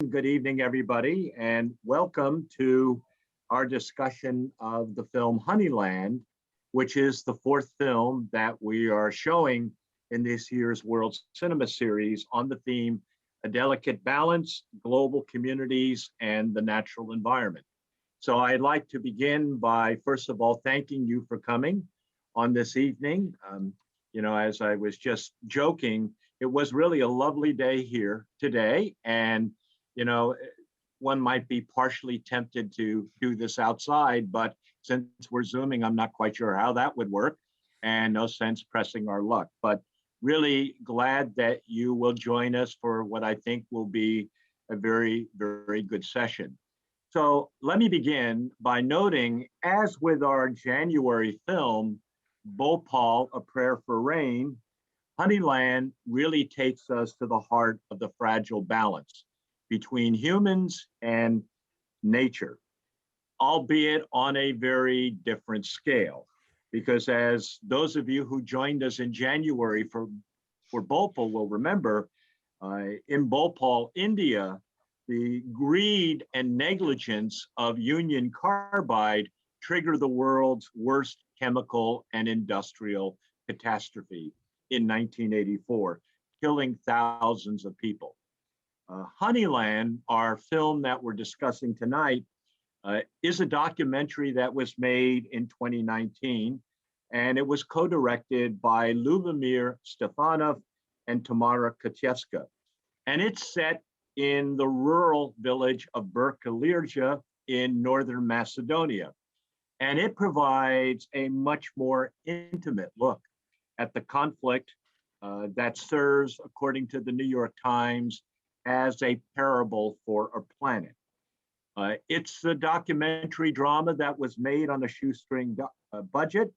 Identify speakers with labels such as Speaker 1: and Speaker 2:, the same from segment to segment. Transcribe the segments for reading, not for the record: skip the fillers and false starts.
Speaker 1: Good evening, everybody, and welcome to our discussion of the film Honeyland, which is the fourth film that we are showing in this year's World Cinema Series on the theme A Delicate Balance, Global Communities, and the Natural Environment. So I'd like to begin by, first of all, thanking you for coming on this evening. As I was just joking, it was really a lovely day here today, and one might be partially tempted to do this outside, but since we're Zooming, I'm not quite sure how that would work, and no sense pressing our luck. But really glad that you will join us for what I think will be a very, very good session. So let me begin by noting, as with our January film, Bhopal, A Prayer for Rain, Honeyland really takes us to the heart of the fragile balance between humans and nature, albeit on a very different scale. Because as those of you who joined us in January for Bhopal will remember, in Bhopal, India, the greed and negligence of Union Carbide trigger the world's worst chemical and industrial catastrophe in 1984, killing thousands of people. Honeyland, our film that we're discussing tonight, is a documentary that was made in 2019, and it was co-directed by Lubomir Stefanov and Tamara Kotievska. And it's set in the rural village of Berkelirja in northern Macedonia. And it provides a much more intimate look at the conflict that serves, according to the New York Times, as a parable for our planet. It's a documentary drama that was made on a shoestring budget,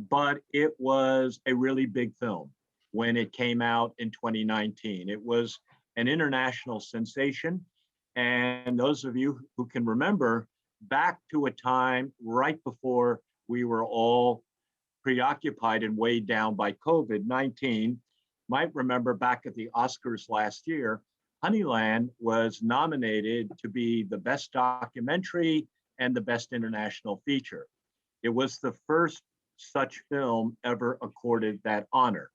Speaker 1: but it was a really big film when it came out in 2019. It was an international sensation. And those of you who can remember, back to a time right before we were all preoccupied and weighed down by COVID-19, might remember back at the Oscars last year, Honeyland was nominated to be the best documentary and the best international feature. It was the first such film ever accorded that honor.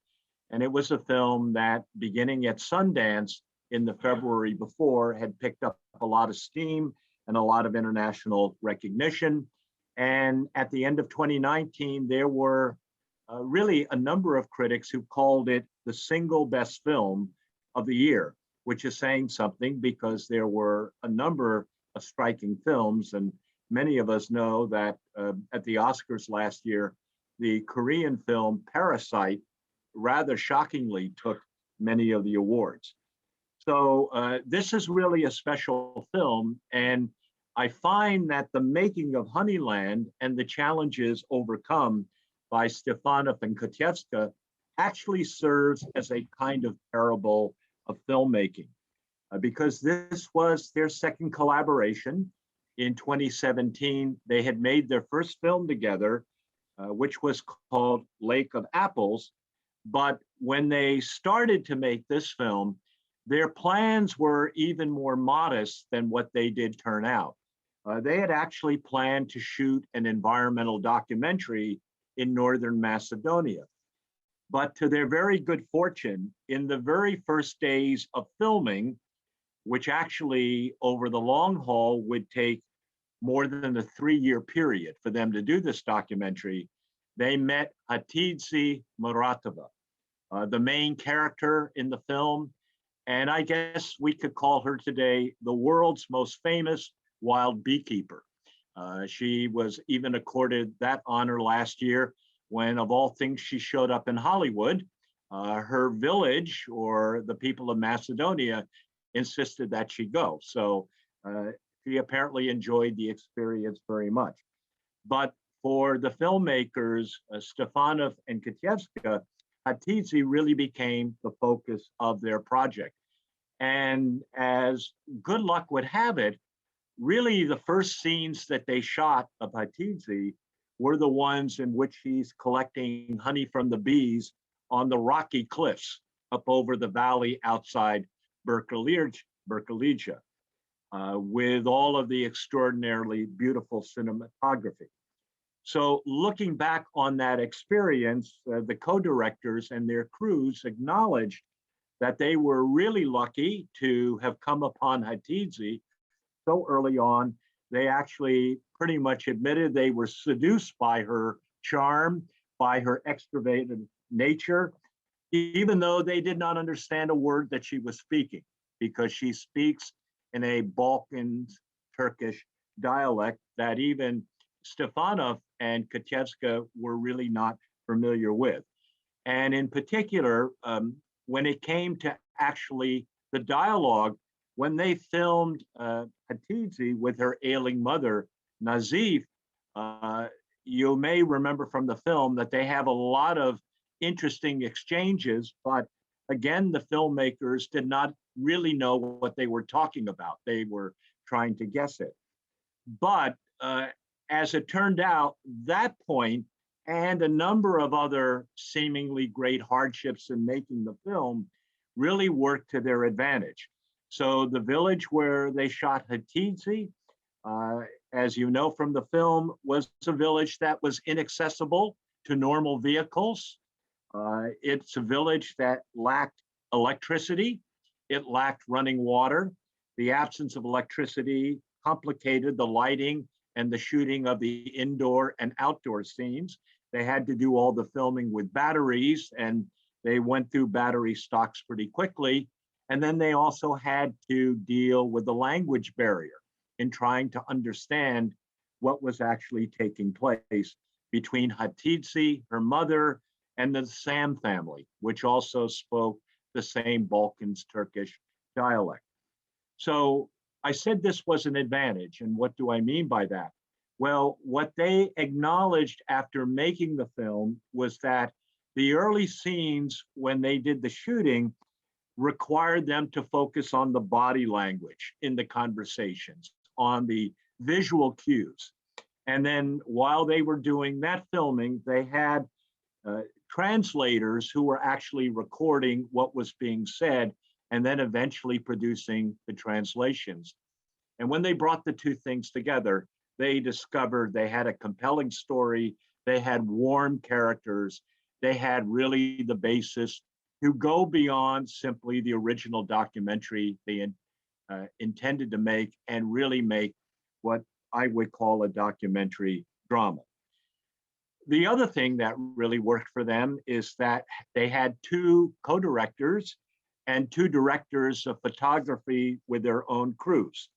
Speaker 1: And it was a film that, beginning at Sundance in the February before, had picked up a lot of steam and a lot of international recognition. And at the end of 2019, there were really a number of critics who called it the single best film of the year, which is saying something because there were a number of striking films. And many of us know that at the Oscars last year, the Korean film Parasite rather shockingly took many of the awards. So this is really a special film. And I find that the making of Honeyland and the challenges overcome by Stefanov and Kotievska actually serves as a kind of parable of filmmaking, because this was their second collaboration. In 2017, they had made their first film together, which was called Lake of Apples. But when they started to make this film, their plans were even more modest than what they did turn out. They had actually planned to shoot an environmental documentary in northern Macedonia. But to their very good fortune, in the very first days of filming, which actually over the long haul would take more than a 3-year period for them to do this documentary, they met Hatidze Muratova, the main character in the film. And I guess we could call her today the world's most famous wild beekeeper. She was even accorded that honor last year when, of all things, she showed up in Hollywood. Her village, or the people of Macedonia, insisted that she go. So she apparently enjoyed the experience very much. But for the filmmakers, Stefanov and Kotievska, Hatidze really became the focus of their project. And as good luck would have it, really the first scenes that they shot of Hatidze were the ones in which he's collecting honey from the bees on the rocky cliffs up over the valley outside Berkelirja. with all of the extraordinarily beautiful cinematography. So looking back on that experience, the co-directors and their crews acknowledged that they were really lucky to have come upon Hatidze so early on. They actually pretty much admitted they were seduced by her charm, by her extroverted nature, even though they did not understand a word that she was speaking, because she speaks in a Balkan Turkish dialect that even Stefanov and Hatidze were really not familiar with. And in particular, when it came to actually the dialogue, when they filmed Hatidze with her ailing mother, Nazif, you may remember from the film that they have a lot of interesting exchanges, but again, the filmmakers did not really know what they were talking about. They were trying to guess it. But as it turned out, that point and a number of other seemingly great hardships in making the film really worked to their advantage. So the village where they shot Hatidze, as you know from the film, was a village that was inaccessible to normal vehicles. It's a village that lacked electricity. It lacked running water. The absence of electricity complicated the lighting and the shooting of the indoor and outdoor scenes. They had to do all the filming with batteries, and they went through battery stocks pretty quickly. And then they also had to deal with the language barrier in trying to understand what was actually taking place between Hatidze, her mother, and the Sam family, which also spoke the same Balkans Turkish dialect. So I said this was an advantage, and what do I mean by that? Well, what they acknowledged after making the film was that the early scenes when they did the shooting required them to focus on the body language in the conversations, on the visual cues. And then while they were doing that filming, they had translators who were actually recording what was being said and then eventually producing the translations. And when they brought the two things together, they discovered they had a compelling story, they had warm characters, they had really the basis to go beyond simply the original documentary they intended to make and really make what I would call a documentary drama. The other thing that really worked for them is that they had two co-directors and two directors of photography with their own crews.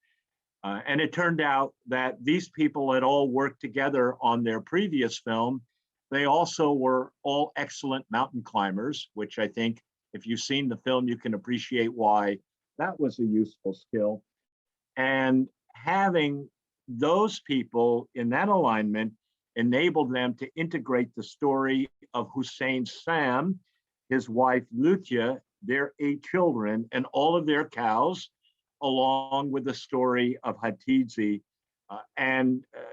Speaker 1: And it turned out that these people had all worked together on their previous film. They also were all excellent mountain climbers, which I think if you've seen the film, you can appreciate why that was a useful skill. And having those people in that alignment enabled them to integrate the story of Hussein Sam, his wife Lutia, their 8 children, and all of their cows, along with the story of Hatidze.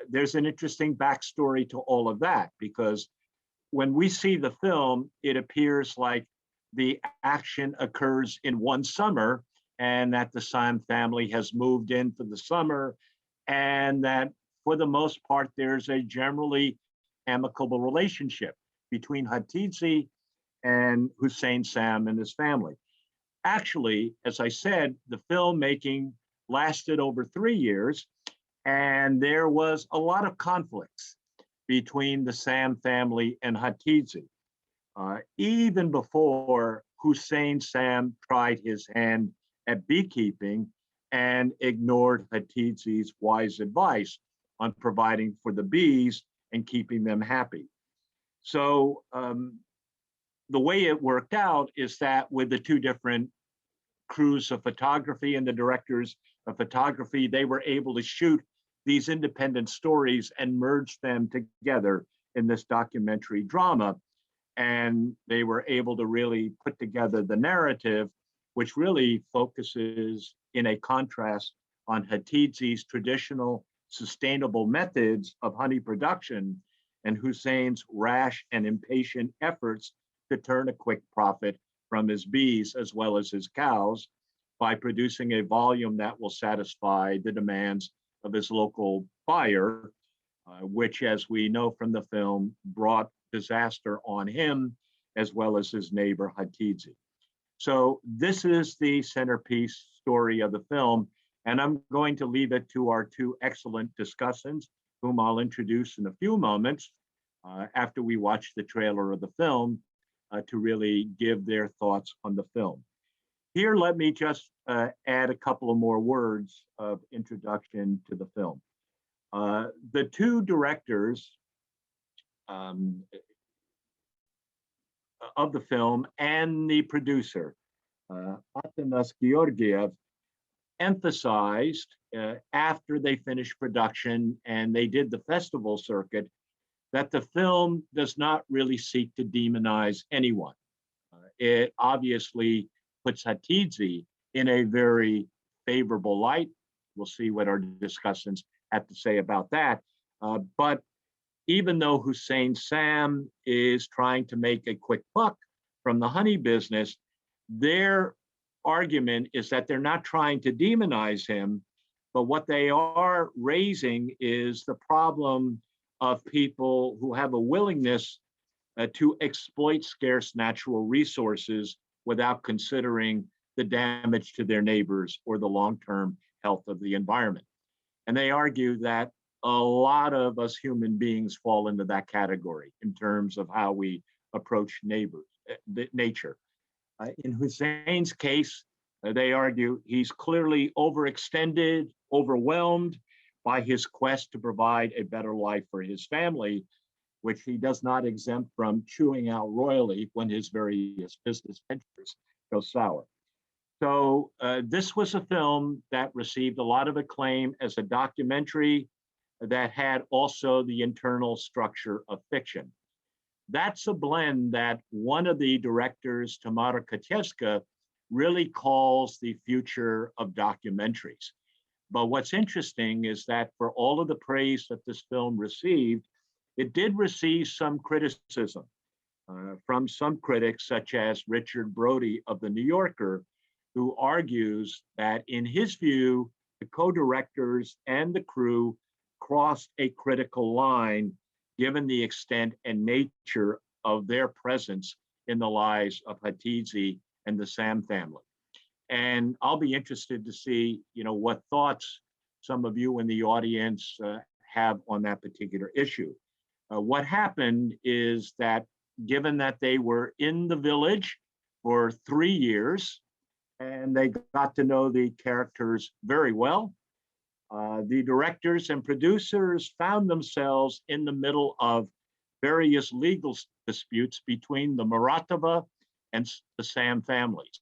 Speaker 1: There's an interesting backstory to all of that, because when we see the film, it appears like the action occurs in one summer and that the Sam family has moved in for the summer, and that for the most part, there's a generally amicable relationship between Hatidze and Hussein Sam and his family. Actually, as I said, the filmmaking lasted over 3 years, and there was a lot of conflicts between the Sam family and Hatidze. Even before Hussein Sam tried his hand at beekeeping and ignored Hatidze's wise advice on providing for the bees and keeping them happy. So the way it worked out is that with the two different crews of photography and the directors of photography, they were able to shoot these independent stories and merge them together in this documentary drama. And they were able to really put together the narrative, which really focuses in a contrast on Hatidze's traditional sustainable methods of honey production and Hussein's rash and impatient efforts to turn a quick profit from his bees as well as his cows by producing a volume that will satisfy the demands of his local buyer, which, as we know from the film, brought disaster on him as well as his neighbor Hatidze. So this is the centerpiece story of the film, and I'm going to leave it to our two excellent discussants, whom I'll introduce in a few moments after we watch the trailer of the film to really give their thoughts on the film. Here, let me just add a couple of more words of introduction to the film. The two directors of the film and the producer, Atanas Georgiev, emphasized after they finished production and they did the festival circuit that the film does not really seek to demonize anyone. It obviously puts Hatidze in a very favorable light. We'll see what our discussants have to say about that. But even though Hussein Sam is trying to make a quick buck from the honey business, their argument is that they're not trying to demonize him, but what they are raising is the problem of people who have a willingness to exploit scarce natural resources without considering the damage to their neighbors or the long-term health of the environment. And they argue that a lot of us human beings fall into that category in terms of how we approach nature. In Hussein's case, they argue he's clearly overextended, overwhelmed by his quest to provide a better life for his family, which he does not exempt from chewing out royally when his various business ventures go sour. So this was a film that received a lot of acclaim as a documentary that had also the internal structure of fiction. That's a blend that one of the directors, Tamara Kotevska, really calls the future of documentaries. But what's interesting is that for all of the praise that this film received, it did receive some criticism from some critics, such as Richard Brody of The New Yorker, who argues that in his view, the co-directors and the crew crossed a critical line given the extent and nature of their presence in the lives of Hatidze and the Sam family. And I'll be interested to see, what thoughts some of you in the audience have on that particular issue. What happened is that given that they were in the village for 3 years and they got to know the characters very well, the directors and producers found themselves in the middle of various legal disputes between the Muratova and the Sam families.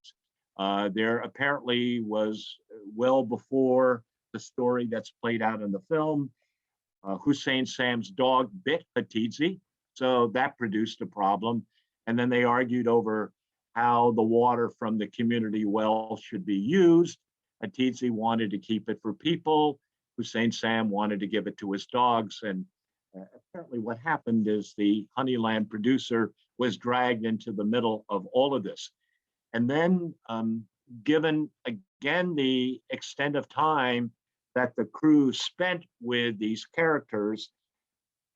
Speaker 1: There apparently was, well before the story that's played out in the film, Hussein Sam's dog bit Hatidze, so that produced a problem. And then they argued over how the water from the community well should be used. Hatidze wanted to keep it for people. Hussein Sam wanted to give it to his dogs. And apparently what happened is the Honeyland producer was dragged into the middle of all of this. And then given, again, the extent of time that the crew spent with these characters,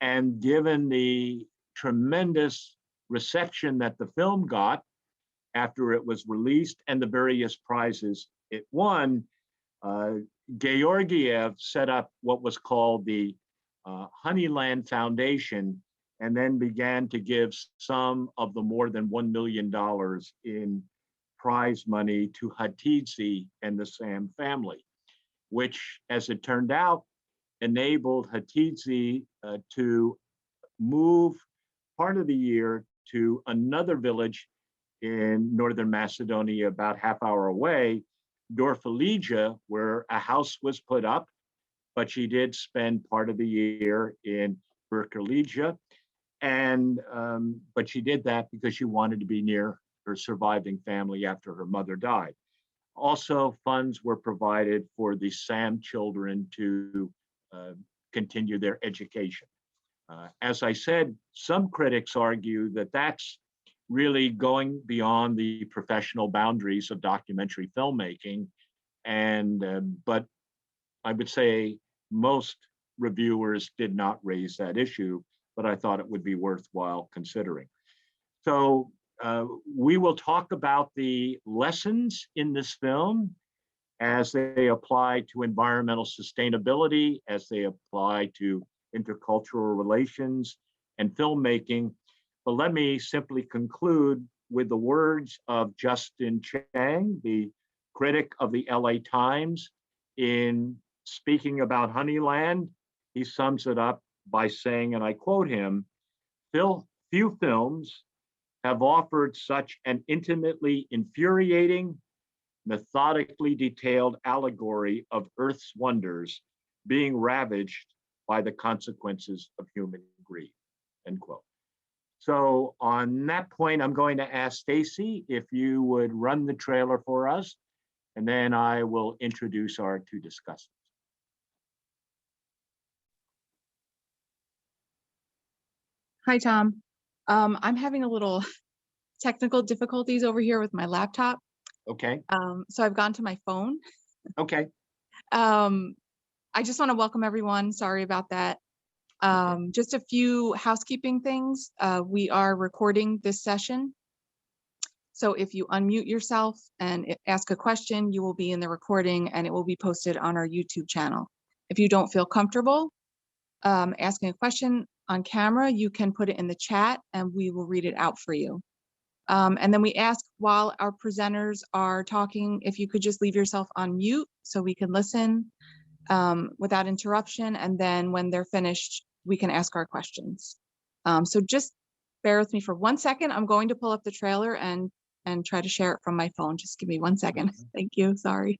Speaker 1: and given the tremendous reception that the film got after it was released and the various prizes it won, Georgiev set up what was called the Honeyland Foundation, and then began to give some of the more than $1 million in prize money to Hatidze and the Sam family, which, as it turned out, enabled Hatidze to move part of the year to another village in northern Macedonia, about half-hour away, Dorfalija, where a house was put up, but she did spend part of the year in Berkelija, and but she did that because she wanted to be near her surviving family after her mother died. Also, funds were provided for the Sam children to continue their education. As I said, some critics argue that that's really going beyond the professional boundaries of documentary filmmaking. And but I would say most reviewers did not raise that issue, but I thought it would be worthwhile considering. So we will talk about the lessons in this film as they apply to environmental sustainability, as they apply to intercultural relations and filmmaking. But let me simply conclude with the words of Justin Chang, the critic of the LA Times, in speaking about Honeyland. He sums it up by saying, and I quote him, few films have offered such an intimately infuriating, methodically detailed allegory of Earth's wonders being ravaged by the consequences of human greed, end quote. So on that point, I'm going to ask Stacy if you would run the trailer for us, and then I will introduce our two discussants.
Speaker 2: Hi, Tom. I'm having a little technical difficulties over here with my laptop.
Speaker 1: Okay.
Speaker 2: So I've gone to my phone.
Speaker 1: Okay.
Speaker 2: I just want to welcome everyone. Sorry about that. Just a few housekeeping things. We are recording this session. So if you unmute yourself and ask a question, you will be in the recording and it will be posted on our YouTube channel. If you don't feel comfortable asking a question on camera, you can put it in the chat and we will read it out for you. And then we ask while our presenters are talking, if you could just leave yourself on mute so we can listen without interruption. And then when they're finished, we can ask our questions. So just bear with me for 1 second. I'm going to pull up the trailer and try to share it from my phone. Just give me 1 second. Thank you. Sorry.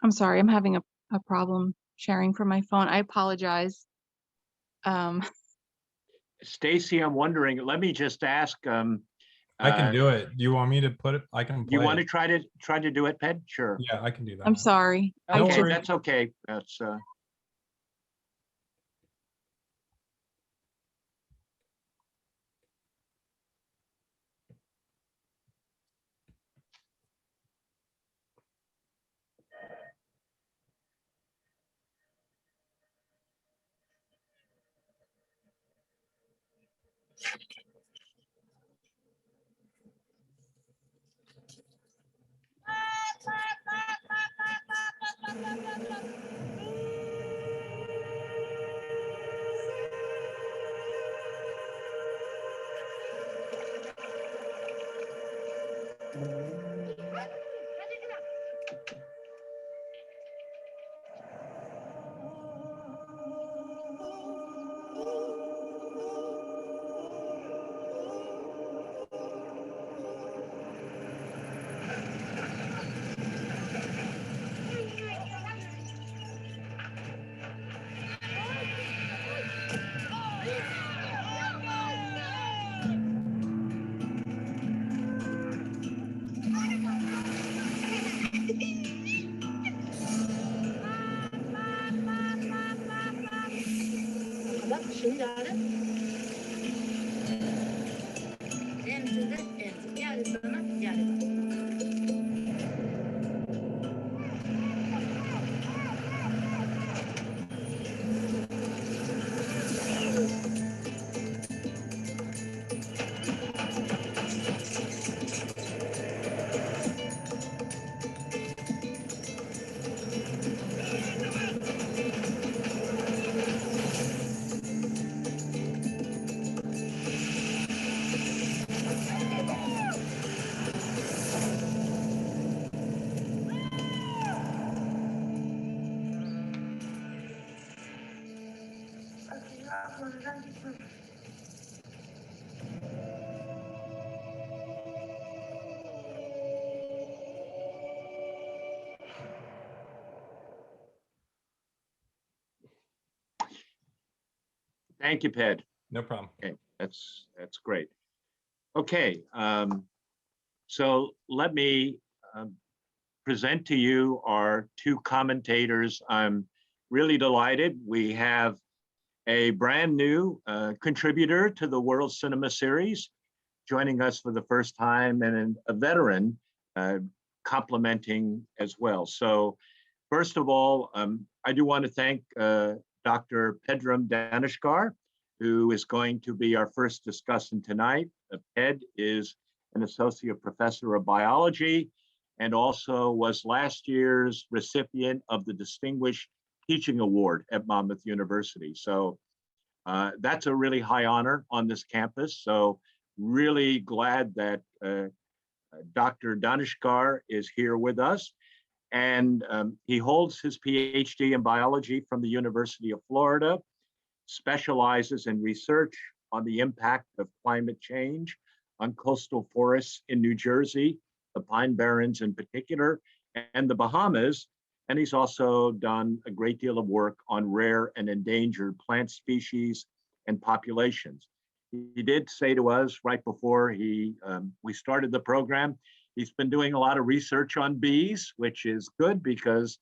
Speaker 2: I'm sorry, I'm having a problem sharing from my phone. I apologize.
Speaker 1: Stacy, I'm wondering, let me just ask.
Speaker 3: I can do it. Do you want me to put it? I can play
Speaker 1: You want
Speaker 3: it.
Speaker 1: to try to do it, Ped? Sure.
Speaker 3: Yeah, I can do that.
Speaker 2: I'm sorry.
Speaker 1: Okay, that's okay. That's
Speaker 4: Bak şimdi ara. Enter'de enter. Geldi sana geldi.
Speaker 1: Thank you, Ped.
Speaker 3: No problem.
Speaker 1: Okay, that's great. Okay, so let me present to you our two commentators. I'm really delighted. We have a brand new contributor to the World Cinema Series, joining us for the first time, and a veteran complimenting as well. So first of all, I do want to thank Dr. Pedram Danishgar, who is going to be our first discussant tonight. Ped is an associate professor of biology and also was last year's recipient of the Distinguished Teaching Award at Monmouth University. So that's a really high honor on this campus. So really glad that Dr. Dhanishgar is here with us. And he holds his PhD in biology from the University of Florida, specializes in research on the impact of climate change on coastal forests in New Jersey, the Pine Barrens in particular, and the Bahamas. And he's also done a great deal of work on rare and endangered plant species and populations. He did say to us right before we started the program, he's been doing a lot of research on bees, which is good because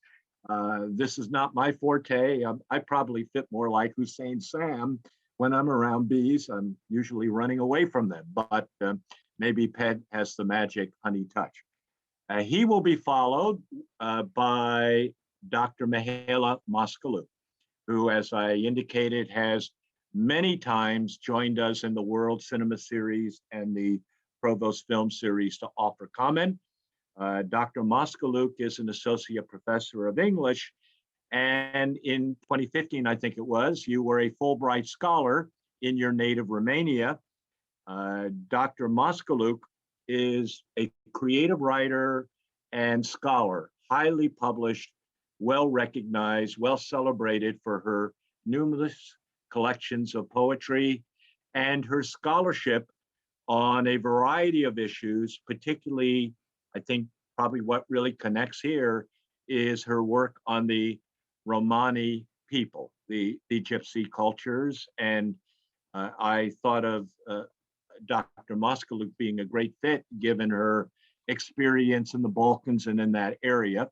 Speaker 1: this is not my forte. I probably fit more like Hussein Sam when I'm around bees. I'm usually running away from them, but maybe Ped has the magic honey touch. He will be followed by Dr. Mihaela Moscaliuc, who, as I indicated, has many times joined us in the World Cinema Series and the Provost Film Series to offer comment. Dr. Moscaliuc is an associate professor of English, and in 2015, I think it was, you were a Fulbright scholar in your native Romania. Dr. Moscaliuc is a creative writer and scholar, highly published, well recognized, well celebrated for her numerous collections of poetry and her scholarship on a variety of issues, particularly, I think probably what really connects here is her work on the Romani people, the Gypsy cultures. And I thought of Dr. Moscaliuc being a great fit given her experience in the Balkans and in that area.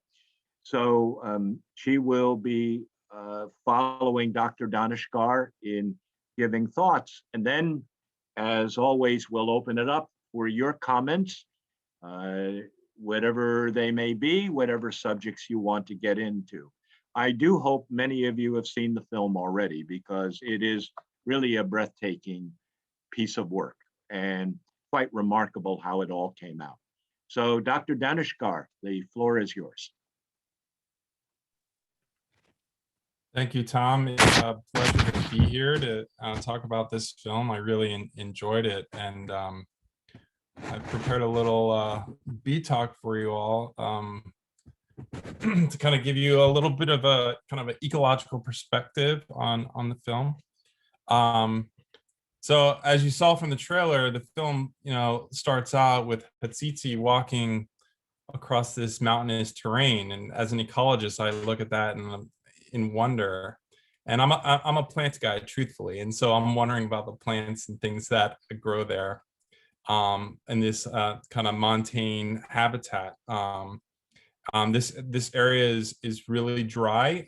Speaker 1: So she will be following Dr. Dhanishgar in giving thoughts. And then, as always, we'll open it up for your comments, whatever they may be, whatever subjects you want to get into. I do hope many of you have seen the film already because it is really a breathtaking piece of work and quite remarkable how it all came out. So Dr. Dhanishgar, the floor is yours.
Speaker 3: Thank you, Tom. It's a pleasure to be here to talk about this film. I really enjoyed it, and I prepared a little bee talk for you all to kind of give you a little bit of a kind of an ecological perspective on the film. So as you saw from the trailer, the film, starts out with Hatidze walking across this mountainous terrain, and as an ecologist, I look at that and in wonder. And I'm a plant guy, truthfully, and so I'm wondering about the plants and things that grow there in this kind of montane habitat. This area is really dry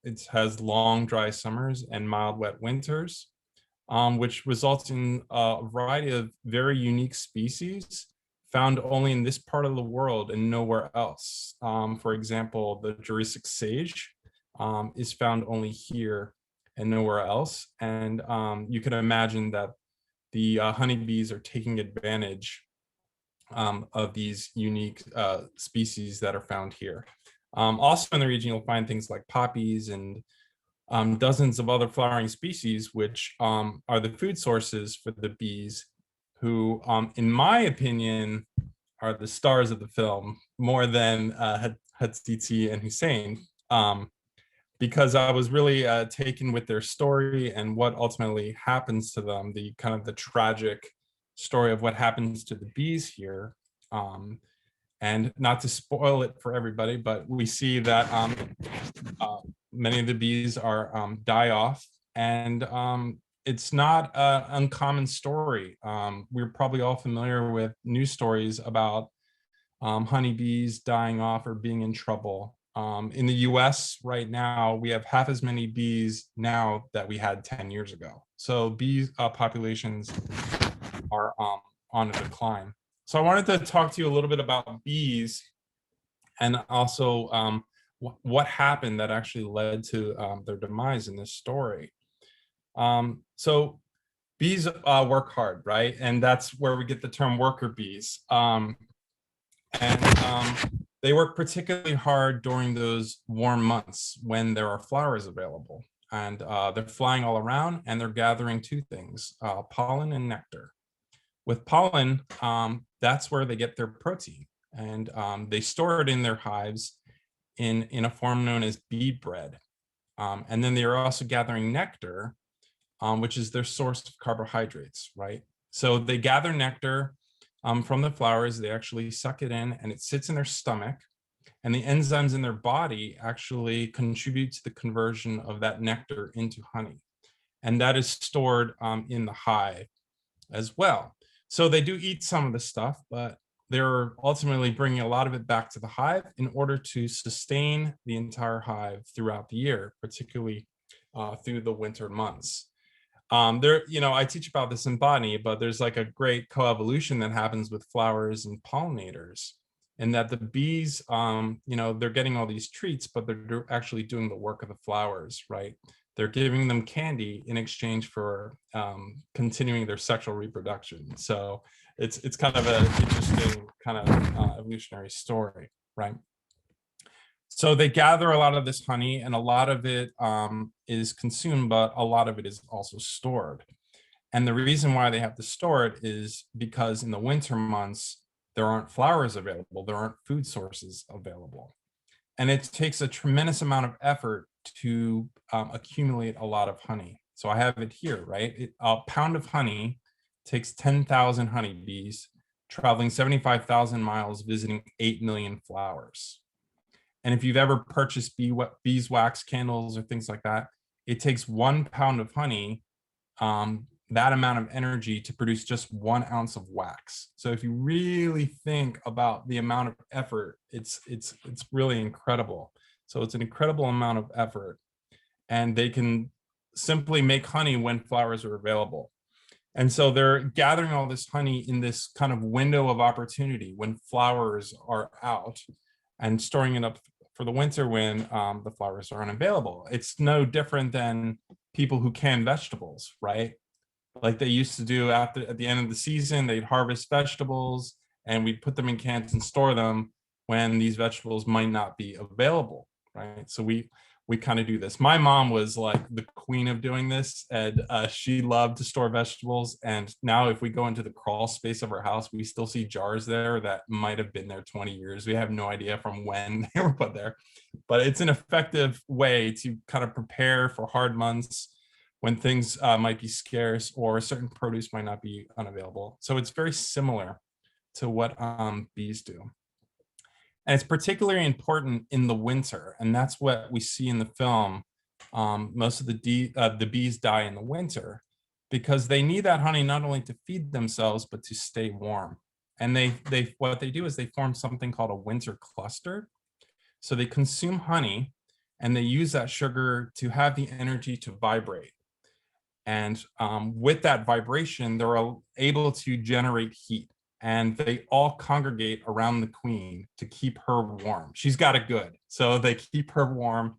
Speaker 3: It has long, dry summers and mild, wet winters, which results in a variety of very unique species found only in this part of the world and nowhere else. For example, the Jurassic sage is found only here and nowhere else. And you can imagine that the honeybees are taking advantage of these unique species that are found here. Also in the region, you'll find things like poppies and dozens of other flowering species, which are the food sources for the bees, who, in my opinion, are the stars of the film more than Hatidze and Hussein, because I was really taken with their story and what ultimately happens to them, the kind of the tragic story of what happens to the bees here. And not to spoil it for everybody, but we see that many of the bees are die off, and it's not an uncommon story. We're probably all familiar with news stories about honeybees dying off or being in trouble. In the US right now, we have half as many bees now that we had 10 years ago. So bee populations are on a decline. So I wanted to talk to you a little bit about bees, and also what happened that actually led to their demise in this story. So bees work hard, right? And that's where we get the term worker bees. They work particularly hard during those warm months when there are flowers available. And they're flying all around, and they're gathering two things, pollen and nectar. With pollen, that's where they get their protein, and they store it in their hives in a form known as bead bread. And then they are also gathering nectar, which is their source of carbohydrates, right? So they gather nectar from the flowers, they actually suck it in, and it sits in their stomach, and the enzymes in their body actually contribute to the conversion of that nectar into honey. And that is stored in the hive as well. So they do eat some of the stuff, but they're ultimately bringing a lot of it back to the hive in order to sustain the entire hive throughout the year, particularly through the winter months. I teach about this in botany, but there's like a great coevolution that happens with flowers and pollinators, and that the bees, they're getting all these treats, but they're actually doing the work of the flowers, right? They're giving them candy in exchange for continuing their sexual reproduction. So it's kind of an interesting kind of evolutionary story, right? So they gather a lot of this honey, and a lot of it is consumed, but a lot of it is also stored. And the reason why they have to store it is because in the winter months, there aren't flowers available, there aren't food sources available. And it takes a tremendous amount of effort to accumulate a lot of honey. So I have it here, right? A pound of honey takes 10,000 honeybees traveling 75,000 miles, visiting 8 million flowers. And if you've ever purchased beeswax candles or things like that, it takes 1 pound of honey, that amount of energy to produce just 1 ounce of wax. So if you really think about the amount of effort, it's really incredible. So it's an incredible amount of effort, and they can simply make honey when flowers are available. And so they're gathering all this honey in this kind of window of opportunity when flowers are out, and storing it up for the winter when the flowers are unavailable. It's no different than people who can vegetables, right? Like they used to do at the end of the season, they'd harvest vegetables and we'd put them in cans and store them when these vegetables might not be available, right? So we kind of do this. My mom was like the queen of doing this, and she loved to store vegetables. And now if we go into the crawl space of our house, we still see jars there that might have been there 20 years. We have no idea from when they were put there, but it's an effective way to kind of prepare for hard months when things might be scarce or certain produce might not be unavailable. So it's very similar to what bees do. And it's particularly important in the winter, and that's what we see in the film. Most of the bees die in the winter because they need that honey not only to feed themselves, but to stay warm. And what they do is they form something called a winter cluster. So they consume honey, and they use that sugar to have the energy to vibrate. And with that vibration, they're able to generate heat, and they all congregate around the queen to keep her warm. She's got it good, so they keep her warm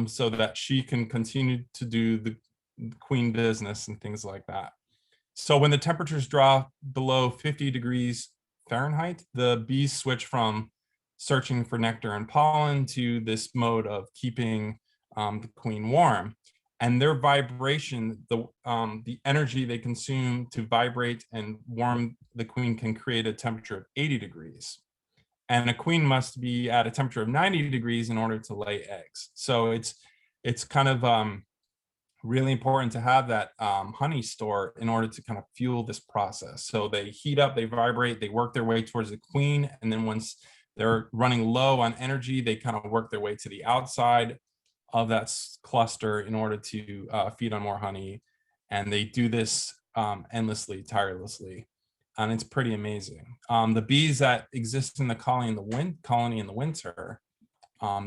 Speaker 3: so that she can continue to do the queen business and things like that. So when the temperatures drop below 50 degrees Fahrenheit, the bees switch from searching for nectar and pollen to this mode of keeping the queen warm. And their vibration, the energy they consume to vibrate and warm the queen, can create a temperature of 80 degrees. And a queen must be at a temperature of 90 degrees in order to lay eggs. So it's kind of really important to have that honey store in order to kind of fuel this process. So they heat up, they vibrate, they work their way towards the queen. And then once they're running low on energy, they kind of work their way to the outside of that cluster in order to feed on more honey. And they do this endlessly, tirelessly. And it's pretty amazing. The bees that exist in the colony in the winter,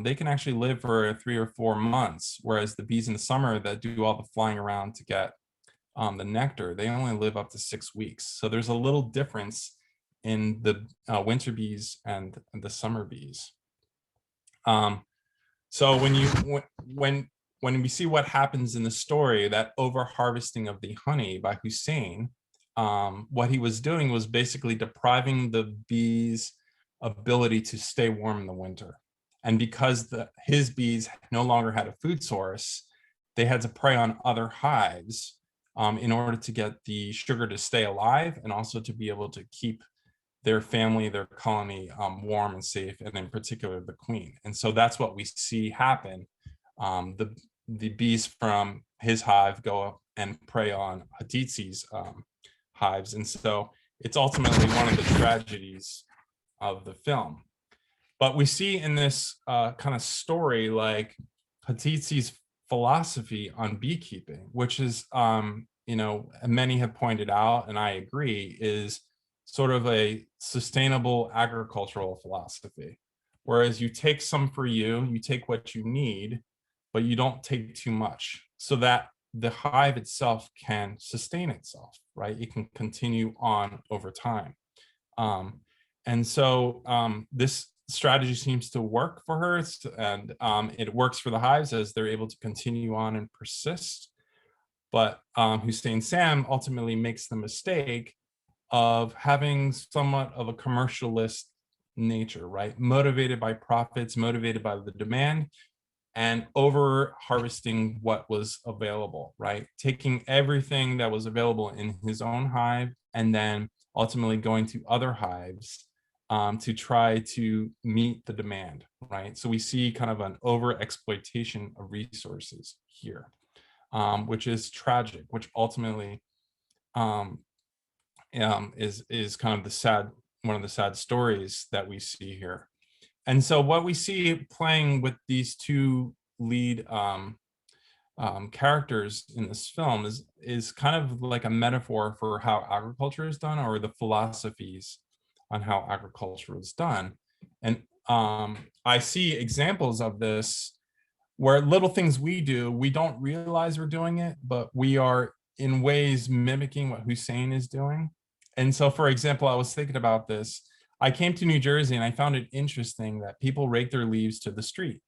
Speaker 3: they can actually live for 3 or 4 months, whereas the bees in the summer that do all the flying around to get the nectar, they only live up to 6 weeks. So there's a little difference in the winter bees and the summer bees. So when we see what happens in the story, that over harvesting of the honey by Hussein, what he was doing was basically depriving the bees' ability to stay warm in the winter. And because his bees no longer had a food source, they had to prey on other hives in order to get the sugar to stay alive, and also to be able to keep their family, their colony warm and safe, and in particular the queen. And so that's what we see happen. The bees from his hive go up and prey on Hatidze's hives. And so it's ultimately one of the tragedies of the film. But we see in this kind of story, like Hatidze's philosophy on beekeeping, which is, many have pointed out, and I agree, is sort of a sustainable agricultural philosophy. Whereas you take some for you take what you need, but you don't take too much, so that the hive itself can sustain itself, right? It can continue on over time. And so this strategy seems to work for her, and it works for the hives as they're able to continue on and persist. But Hussein Sam ultimately makes the mistake of having somewhat of a commercialist nature, right? Motivated by profits, motivated by the demand, and over harvesting what was available, right? Taking everything that was available in his own hive and then ultimately going to other hives to try to meet the demand, right? So we see kind of an over exploitation of resources here, which is tragic, which ultimately is kind of one of the sad stories that we see here. And so what we see playing with these two lead characters in this film is kind of like a metaphor for how agriculture is done, or the philosophies on how agriculture is done. And I see examples of this where little things we do, we don't realize we're doing it, but we are in ways mimicking what Hussein is doing. And so, for example, I was thinking about this. I came to New Jersey and I found it interesting that people rake their leaves to the street.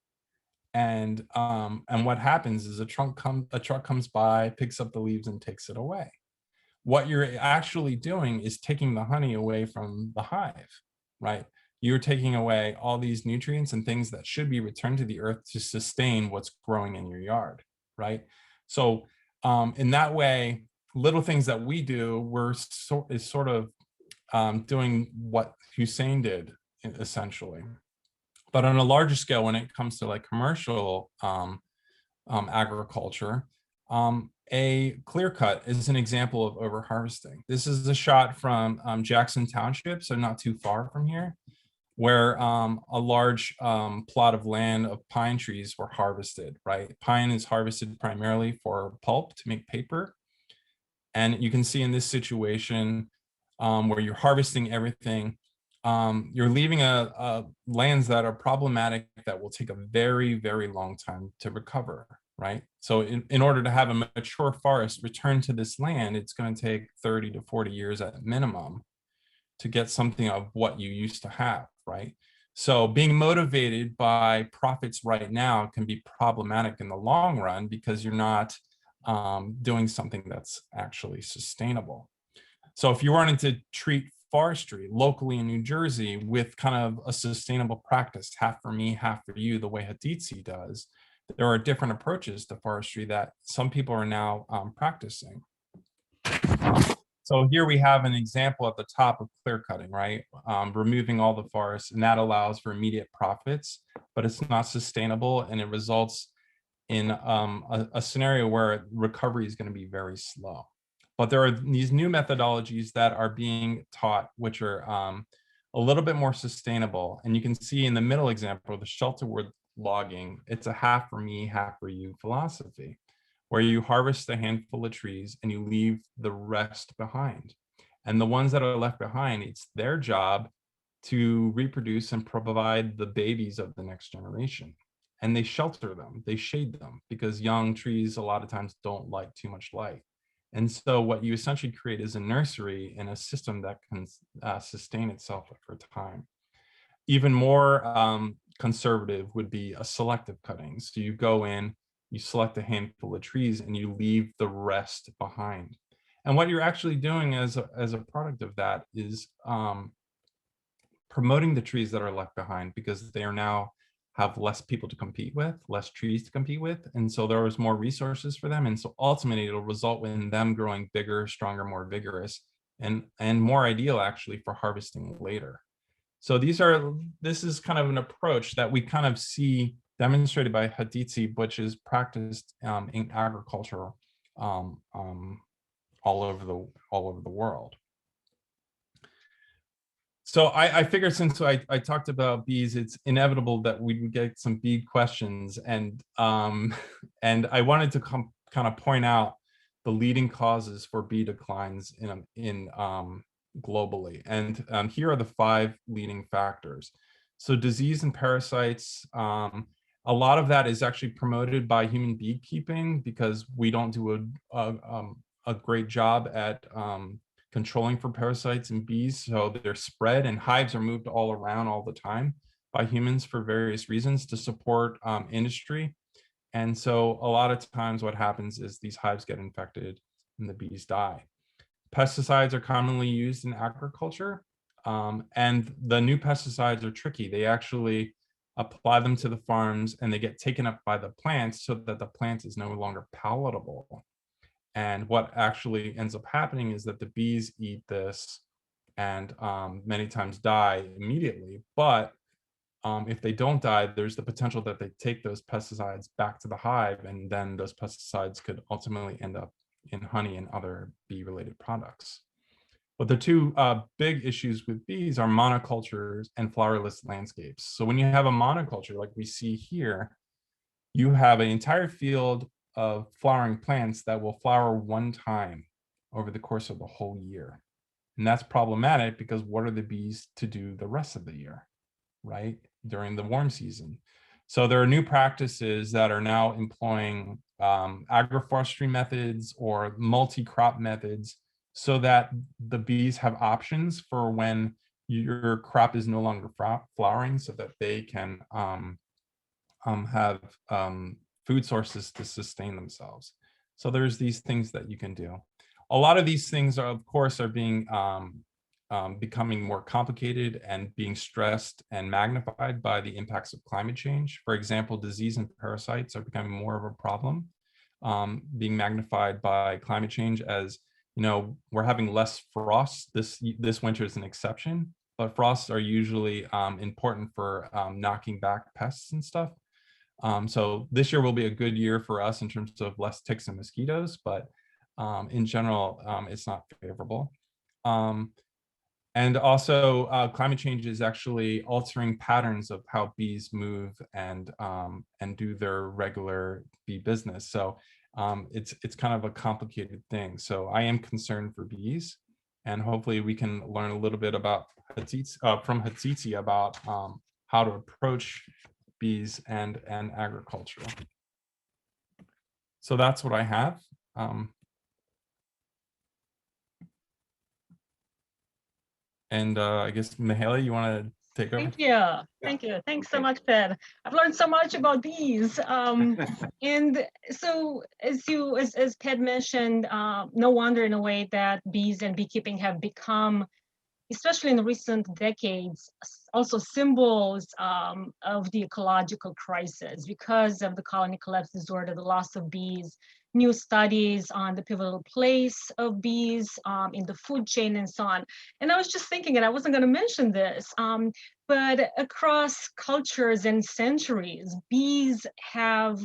Speaker 3: And what happens is a truck comes by, picks up the leaves and takes it away. What you're actually doing is taking the honey away from the hive, right? You're taking away all these nutrients and things that should be returned to the earth to sustain what's growing in your yard, right? So in that way, little things that we do, is sort of doing what Hussein did, essentially. But on a larger scale, when it comes to like commercial agriculture, a clear cut is an example of overharvesting. This is a shot from Jackson Township, so not too far from here, where a large plot of land of pine trees were harvested, right? Pine is harvested primarily for pulp to make paper. And you can see in this situation where you're harvesting everything, you're leaving lands that are problematic that will take a very, very long time to recover, right? So in order to have a mature forest return to this land, it's going to take 30 to 40 years at minimum to get something of what you used to have, right? So being motivated by profits right now can be problematic in the long run because you're not doing something that's actually sustainable. So if you wanted to treat forestry locally in New Jersey with kind of a sustainable practice, half for me, half for you, the way Hatidze does, there are different approaches to forestry that some people are now practicing. So here we have an example at the top of clear cutting, right? Removing all the forests, and that allows for immediate profits, but it's not sustainable, and it results in a scenario where recovery is going to be very slow. But there are these new methodologies that are being taught, which are a little bit more sustainable. And you can see in the middle example, the shelterwood logging, it's a half for me, half for you philosophy, where you harvest a handful of trees and you leave the rest behind. And the ones that are left behind, it's their job to reproduce and provide the babies of the next generation. And they shelter them, they shade them, because young trees a lot of times don't like too much light. And so what you essentially create is a nursery and a system that can sustain itself for time. Even more conservative would be a selective cutting. So you go in, you select a handful of trees and you leave the rest behind. And what you're actually doing as a product of that is promoting the trees that are left behind, because they are now have less people to compete with, less trees to compete with. And so there was more resources for them. And so ultimately it'll result in them growing bigger, stronger, more vigorous, and more ideal actually for harvesting later. So this is kind of an approach that we kind of see demonstrated by Hatidze, which is practiced in agriculture all over the world. So I figured since I talked about bees, it's inevitable that we would get some bee questions, and I wanted to kind of point out the leading causes for bee declines in globally. And here are the 5 leading factors. So disease and parasites, a lot of that is actually promoted by human beekeeping, because we don't do a great job at controlling for parasites in bees. So they're spread, and hives are moved all around all the time by humans for various reasons to support industry. And so a lot of times what happens is these hives get infected and the bees die. Pesticides are commonly used in agriculture, and the new pesticides are tricky. They actually apply them to the farms and they get taken up by the plants so that the plant is no longer palatable. And what actually ends up happening is that the bees eat this and many times die immediately. But if they don't die, there's the potential that they take those pesticides back to the hive, and then those pesticides could ultimately end up in honey and other bee-related products. But the 2 big issues with bees are monocultures and flowerless landscapes. So when you have a monoculture like we see here, you have an entire field of flowering plants that will flower one time over the course of the whole year. And that's problematic because what are the bees to do the rest of the year, right? During the warm season. So there are new practices that are now employing agroforestry methods or multi-crop methods, so that the bees have options for when your crop is no longer flowering, so that they can have food sources to sustain themselves. So there's these things that you can do. A lot of these things are, of course, are being becoming more complicated and being stressed and magnified by the impacts of climate change. For example, disease and parasites are becoming more of a problem, being magnified by climate change. As you know, we're having less frost. This winter is an exception, but frosts are usually important for knocking back pests and stuff. So this year will be a good year for us in terms of less ticks and mosquitoes, but in general, it's not favorable. And also climate change is actually altering patterns of how bees move and do their regular bee business. So it's kind of a complicated thing. So I am concerned for bees, and hopefully we can learn a little bit about from Hatidze about how to approach bees and agriculture. So that's what I have. And I guess, Mihaela, you want to take over?
Speaker 5: Thank you. Thank you. Thanks so much, Ped. I've learned so much about bees. And so as Ped mentioned, no wonder in a way that bees and beekeeping have become, especially in recent decades, also symbols of the ecological crisis because of the colony collapse disorder, the loss of bees, new studies on the pivotal place of bees in the food chain and so on. And I was just thinking, and I wasn't going to mention this, but across cultures and centuries, bees have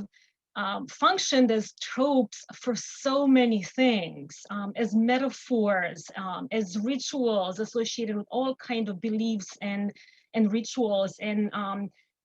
Speaker 5: functioned as tropes for so many things, as metaphors, as rituals associated with all kinds of beliefs and rituals. And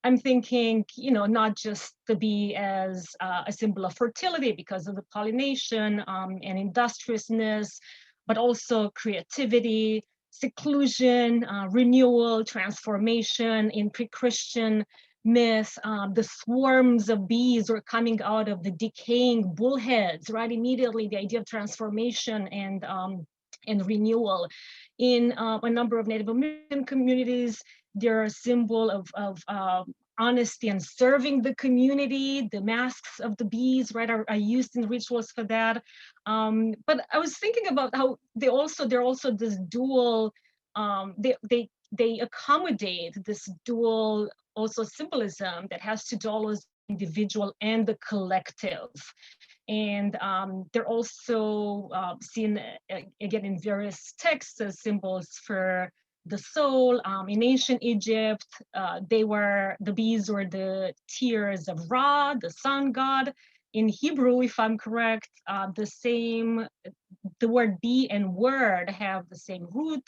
Speaker 5: I'm thinking, not just the bee as a symbol of fertility because of the pollination and industriousness, but also creativity, seclusion, renewal, transformation in pre-Christian myth. The swarms of bees were coming out of the decaying bullheads, right? Immediately, the idea of transformation and renewal. In a number of Native American communities, they're a symbol of honesty and serving the community. The masks of the bees, right, are used in rituals for that. But I was thinking about how they're also this dual. They accommodate this dual also symbolism that has to do always individual and the collective. And they're also seen again in various texts as symbols for the soul. In ancient Egypt, the bees were the tears of Ra, the sun god. In Hebrew, if I'm correct, the word bee and word have the same root.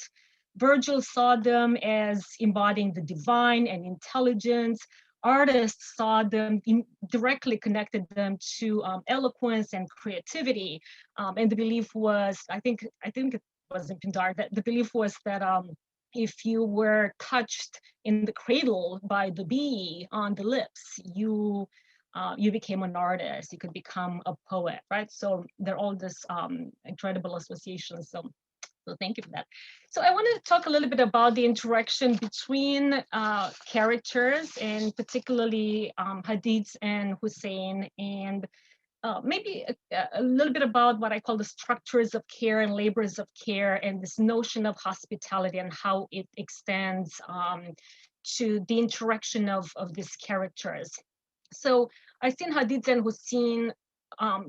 Speaker 5: Virgil saw them as embodying the divine and intelligence. Artists saw them, directly connected them to eloquence and creativity. And the belief was, I think it was in Pindar, that the belief was that if you were touched in the cradle by the bee on the lips, you became an artist, you could become a poet, right? So they're all this incredible associations. So thank you for that. So I wanted to talk a little bit about the interaction between characters, and particularly Hatidze and Hussein, and maybe a little bit about what I call the structures of care and labors of care, and this notion of hospitality and how it extends to the interaction of these characters. So I've seen Hatidze and Hussein,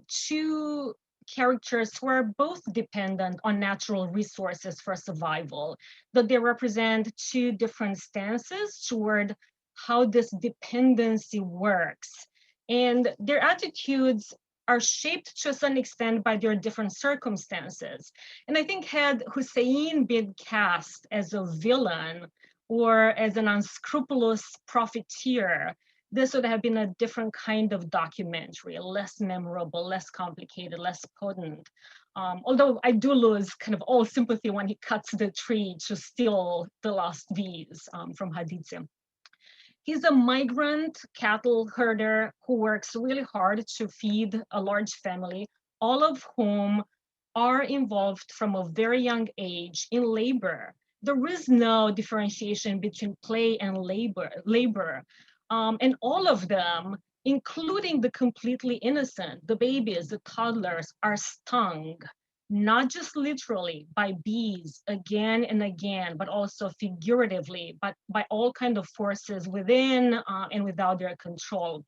Speaker 5: two characters who are both dependent on natural resources for survival, but they represent two different stances toward how this dependency works. And their attitudes are shaped to a certain extent by their different circumstances. And I think had Hussein been cast as a villain or as an unscrupulous profiteer, this would have been a different kind of documentary, less memorable, less complicated, less potent. Although I do lose kind of all sympathy when he cuts the tree to steal the lost bees from Hatidze. He's a migrant cattle herder who works really hard to feed a large family, all of whom are involved from a very young age in labor. There is no differentiation between play and labor. And all of them, including the completely innocent, the babies, the toddlers, are stung, not just literally by bees again and again, but also figuratively, but by all kinds of forces within and without their control.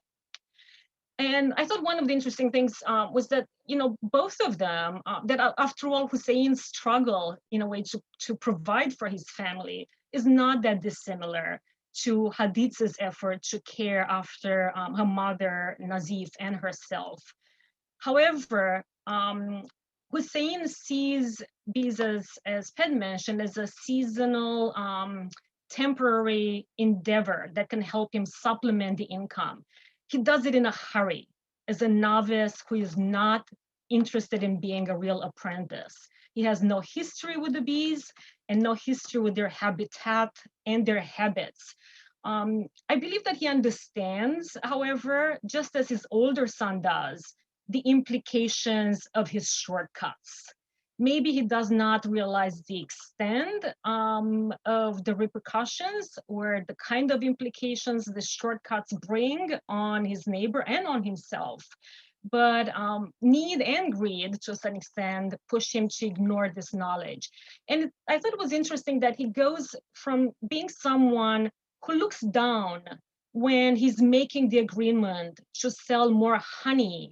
Speaker 5: And I thought one of the interesting things was that, both of them, that after all, Hussein's struggle in a way to provide for his family is not that dissimilar to Hatidze's effort to care after her mother, Nazif, and herself. However, Hussein sees bees, as Ped mentioned, as a seasonal, temporary endeavor that can help him supplement the income. He does it in a hurry, as a novice who is not interested in being a real apprentice. He has no history with the bees and no history with their habitat and their habits. I believe that he understands, however, just as his older son does, the implications of his shortcuts. Maybe he does not realize the extent of the repercussions or the kind of implications the shortcuts bring on his neighbor and on himself. But need and greed, to some extent, push him to ignore this knowledge. And I thought it was interesting that he goes from being someone who looks down when he's making the agreement to sell more honey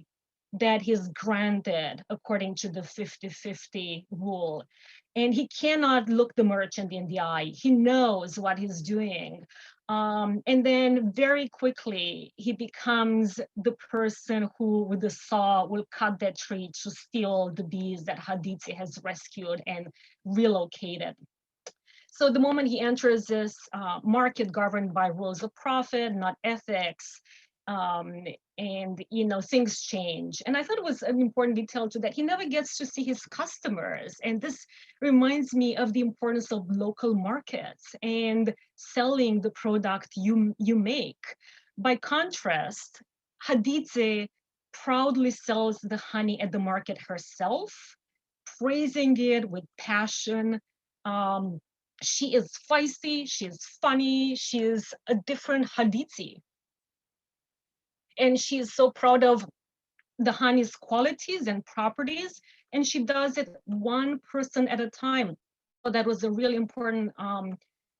Speaker 5: that he's granted according to the 50-50 rule. And he cannot look the merchant in the eye. He knows what he's doing. And then very quickly, he becomes the person who, with the saw, will cut that tree to steal the bees that Hatidze has rescued and relocated. So the moment he enters this market governed by rules of profit, not ethics, and things change. And I thought it was an important detail too that he never gets to see his customers. And this reminds me of the importance of local markets and selling the product you make. By contrast, Hatidze proudly sells the honey at the market herself, praising it with passion. She is feisty, she is funny, she is a different Hatidze. And she is so proud of the honey's qualities and properties, and she does it one person at a time. So that was a really important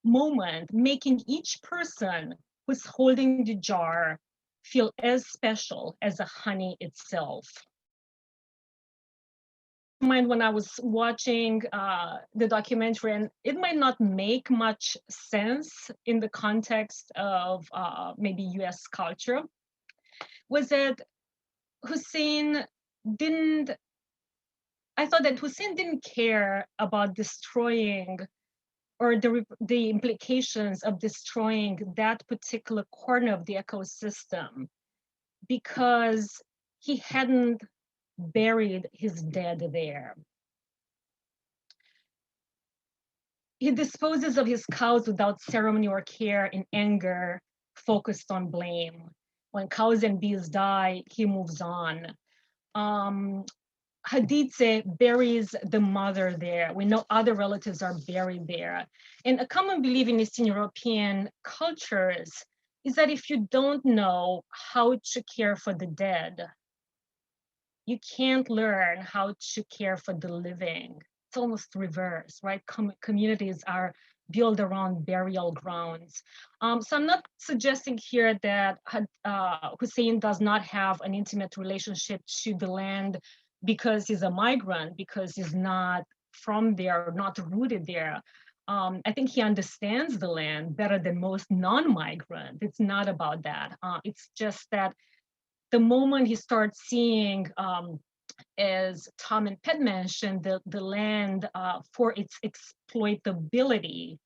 Speaker 5: moment, making each person who's holding the jar feel as special as the honey itself. Mind when I was watching the documentary, and it might not make much sense in the context of maybe US culture, was that Hussein didn't care about destroying or the implications of destroying that particular corner of the ecosystem because he hadn't buried his dead there. He disposes of his cows without ceremony or care, in anger, focused on blame. When cows and bees die, he moves on. Hatidze buries the mother there. We know other relatives are buried there. And a common belief in Eastern European cultures is that if you don't know how to care for the dead, you can't learn how to care for the living. It's almost reverse, right? Communities are built around burial grounds. So I'm not suggesting here that Hussein does not have an intimate relationship to the land because he's a migrant, because he's not from there, not rooted there. I think he understands the land better than most non-migrant. It's not about that. It's just that the moment he starts seeing, as Tom and Pet mentioned, the land for its exploitability,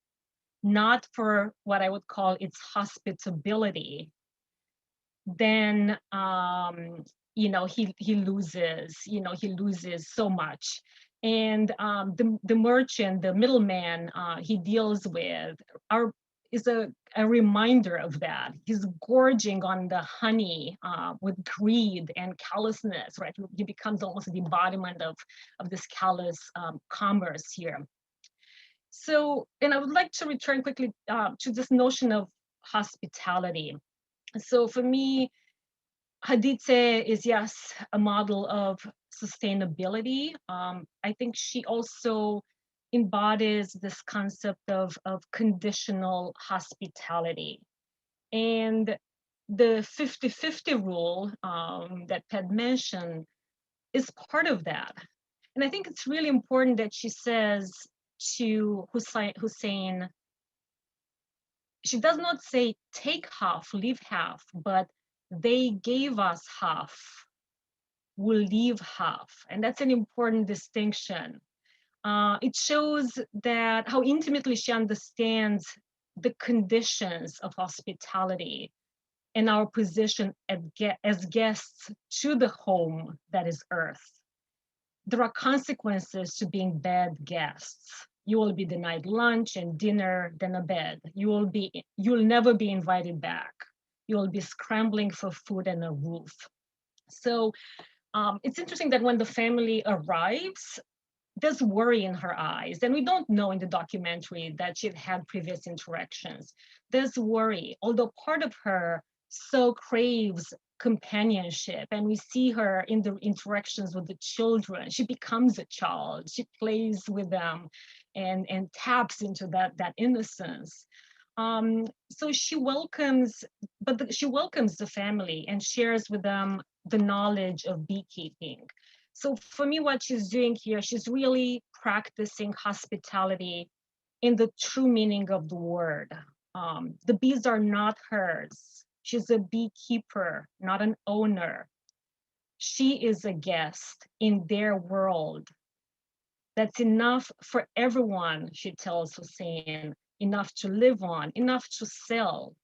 Speaker 5: not for what I would call its hospitability, then he loses so much. And the merchant, the middleman he deals with is a reminder of that. He's gorging on the honey with greed and callousness, right? He becomes almost the embodiment of this callous commerce here. So, and I would like to return quickly to this notion of hospitality. So for me, Hatidze is, yes, a model of sustainability. I think she also embodies this concept of conditional hospitality. And the 50-50 rule that Ped mentioned is part of that. And I think it's really important that she says to Hussein, she does not say take half, leave half, but they gave us half, we'll leave half. And that's an important distinction. It shows that how intimately she understands the conditions of hospitality and our position as guests to the home that is Earth. there are consequences to being bad guests. You will be denied lunch and dinner, then a bed. You'll never be invited back. You will be scrambling for food and a roof. So it's interesting that when the family arrives, there's worry in her eyes. And we don't know in the documentary that she'd had previous interactions. There's worry, although part of her so craves companionship. And we see her in the interactions with the children. She becomes a child. She plays with them and taps into that innocence. So she welcomes the family and shares with them the knowledge of beekeeping. So for me, what she's doing here, she's really practicing hospitality in the true meaning of the word. The bees are not hers. She's a beekeeper, not an owner. She is a guest in their world. That's enough for everyone, she tells Hussein, enough to live on, enough to sell,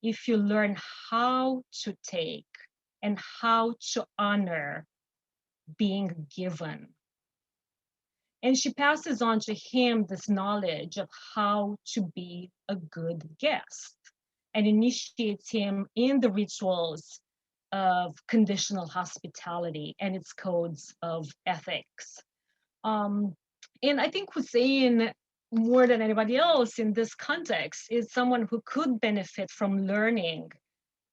Speaker 5: if you learn how to take and how to honor being given. And she passes on to him this knowledge of how to be a good guest and initiates him in the rituals of conditional hospitality and its codes of ethics. And I think Hussein, more than anybody else in this context, is someone who could benefit from learning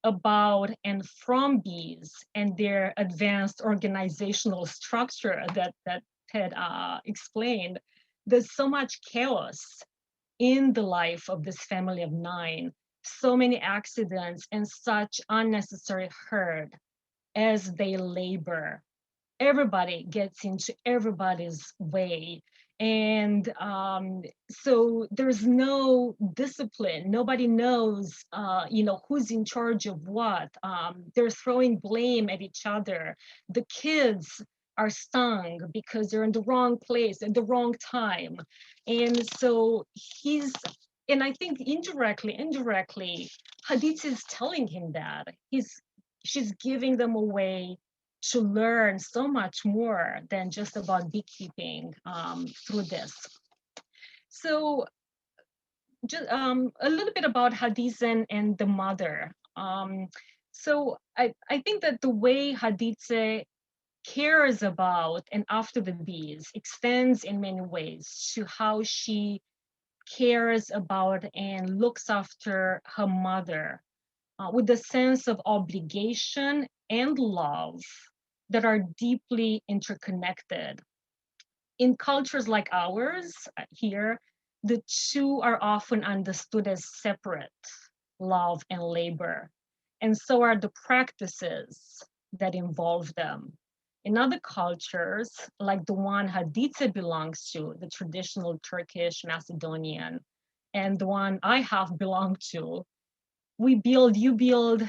Speaker 5: about and from bees and their advanced organizational structure that Ted explained. There's so much chaos in the life of this family of 9, so many accidents and such unnecessary hurt as they labor. Everybody gets into everybody's way. And so there's no discipline. Nobody knows, who's in charge of what. They're throwing blame at each other. The kids are stung because they're in the wrong place at the wrong time. And so and I think indirectly, Hatidze is telling him that. She's giving them a way to learn so much more than just about beekeeping through this. So just a little bit about Hatidze and the mother. So I think that the way Hatidze cares about and after the bees extends in many ways to how she cares about and looks after her mother with a sense of obligation and love that are deeply interconnected. In cultures like ours here, the two are often understood as separate, love and labor, and so are the practices that involve them. In other cultures, like the one Hatidze belongs to, the traditional Turkish Macedonian, and the one I have belonged to, you build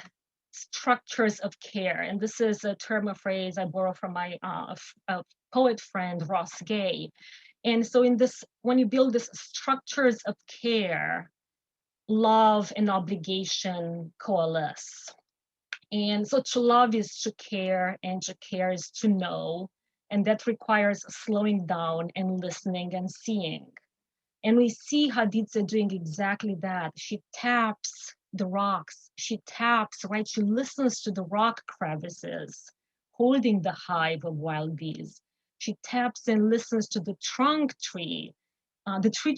Speaker 5: structures of care. And this is a term, a phrase I borrow from my poet friend, Ross Gay. And so when you build these structures of care, love and obligation coalesce. And so to love is to care, and to care is to know. And that requires slowing down and listening and seeing. And we see Hatidze doing exactly that. She taps the rocks. She taps, right? She listens to the rock crevices, holding the hive of wild bees. She taps and listens to the tree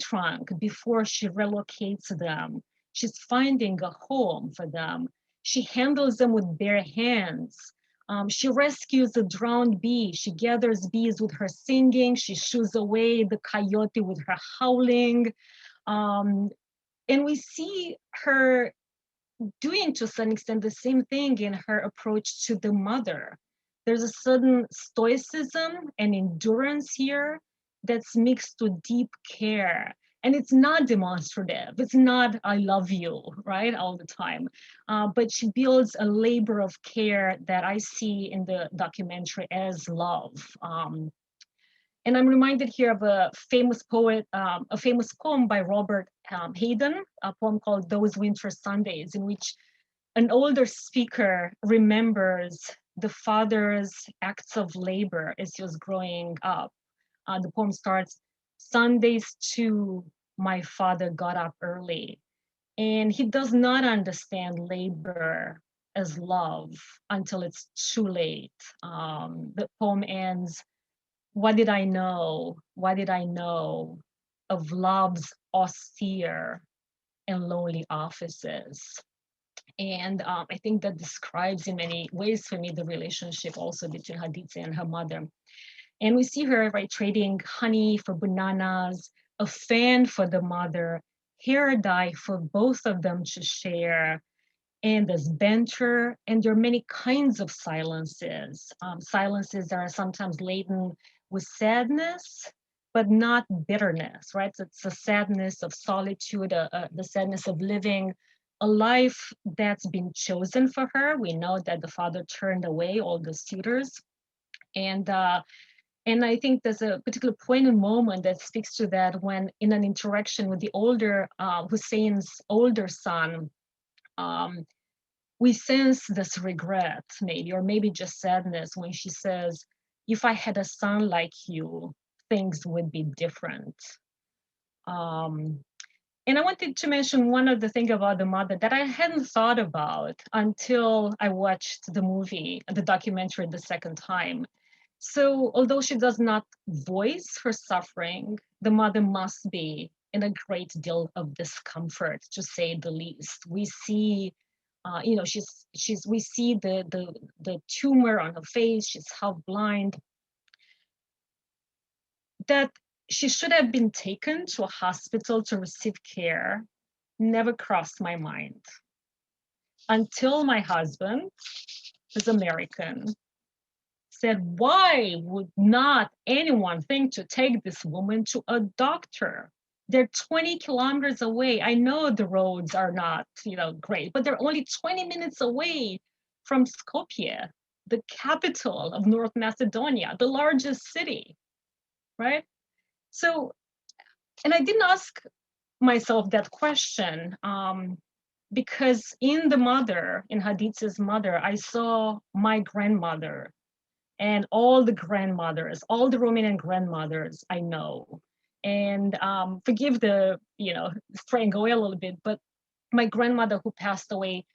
Speaker 5: trunk before she relocates them. She's finding a home for them. She handles them with bare hands. She rescues a drowned bee. She gathers bees with her singing. She shoos away the coyote with her howling. And we see her doing to some extent the same thing in her approach to the mother. There's a certain stoicism and endurance here that's mixed with deep care. And it's not demonstrative. It's not, I love you, right, all the time. But she builds a labor of care that I see in the documentary as love. And I'm reminded here of a famous poem by Robert Hayden, a poem called Those Winter Sundays, in which an older speaker remembers the father's acts of labor as he was growing up. The poem starts, Sundays too, my father got up early. And he does not understand labor as love until it's too late. The poem ends, what did I know? What did I know of love's austere and lonely offices? And I think that describes in many ways for me the relationship also between Hatidze and her mother. And we see her, right, trading honey for bananas, a fan for the mother, hair dye for both of them to share, and there's banter, and there are many kinds of silences. Silences that are sometimes laden with sadness, but not bitterness, right? So it's a sadness of solitude, the sadness of living a life that's been chosen for her. We know that the father turned away all the suitors. And I think there's a particular poignant moment that speaks to that when in an interaction with the older, Hussein's older son, we sense this regret maybe, or maybe just sadness when she says, if I had a son like you, things would be different. And I wanted to mention one of the things about the mother that I hadn't thought about until I watched the movie, the documentary the second time. So although she does not voice her suffering, the mother must be in a great deal of discomfort, to say the least. We see, we see the tumor on her face. She's half blind. That she should have been taken to a hospital to receive care never crossed my mind until my husband, who's American, said, why would not anyone think to take this woman to a doctor? They're 20 kilometers away. I know the roads are not, great, but they're only 20 minutes away from Skopje, the capital of North Macedonia, the largest city, right? So, and I didn't ask myself that question because in the mother, in Hatidze's mother, I saw my grandmother and all the grandmothers, all the Romanian grandmothers I know. And forgive the, straying away a little bit, but my grandmother who passed away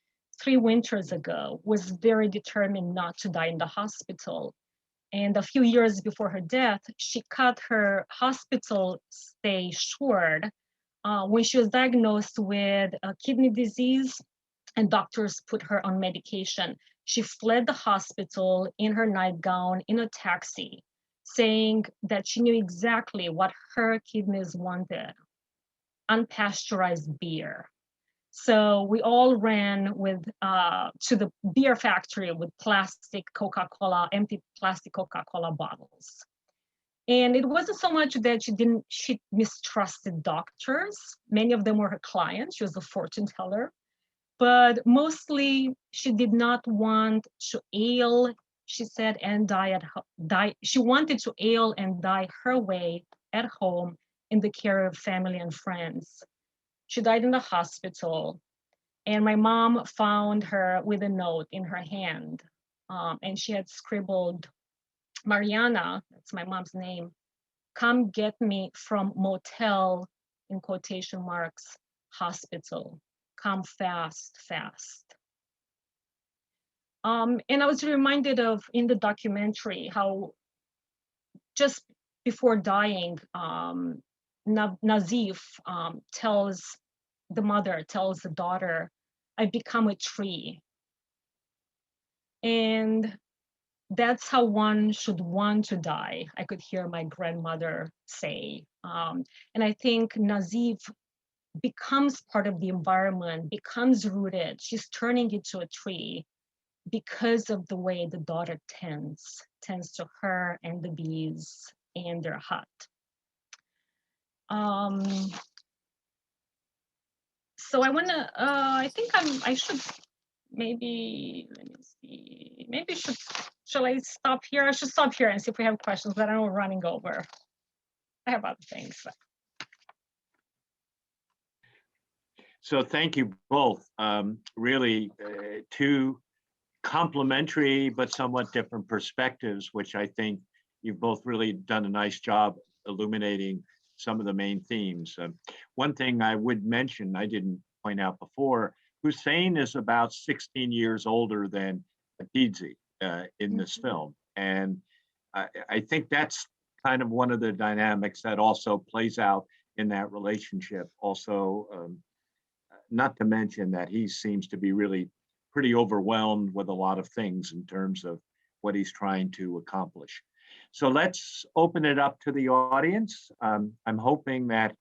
Speaker 5: 3 winters ago was very determined not to die in the hospital. And a few years before her death, she cut her hospital stay short when she was diagnosed with a kidney disease and doctors put her on medication. She fled the hospital in her nightgown in a taxi, saying that she knew exactly what her kidneys wanted, unpasteurized beer. So we all ran to the beer factory with plastic Coca-Cola, empty plastic Coca-Cola bottles. And it wasn't so much that she mistrusted doctors. Many of them were her clients. She was a fortune teller. But mostly she did not want to ail, she said, and die. She wanted to ail and die her way at home in the care of family and friends. She died in the hospital, and my mom found her with a note in her hand, and she had scribbled, Mariana, that's my mom's name, come get me from motel, in quotation marks, hospital. Come fast, fast. And I was reminded of in the documentary how just before dying, Nazif tells the daughter, I become a tree. And that's how one should want to die, I could hear my grandmother say. And I think Nazif becomes part of the environment, becomes rooted. She's turning into a tree because of the way the daughter tends to her and the bees and their hut. So I wanna, I think I should maybe, let me see, maybe shall I stop here? I should stop here and see if we have questions, but I know we're running over. I have other things. But.
Speaker 1: So thank you both. Really, two complementary but somewhat different perspectives, which I think you've both really done a nice job illuminating some of the main themes. One thing I would mention, I didn't point out before, Hussein is about 16 years older than Hatidze in this film. And I think that's kind of one of the dynamics that also plays out in that relationship. Also, not to mention that he seems to be really pretty overwhelmed with a lot of things in terms of what he's trying to accomplish. So let's open it up to the audience. I'm hoping that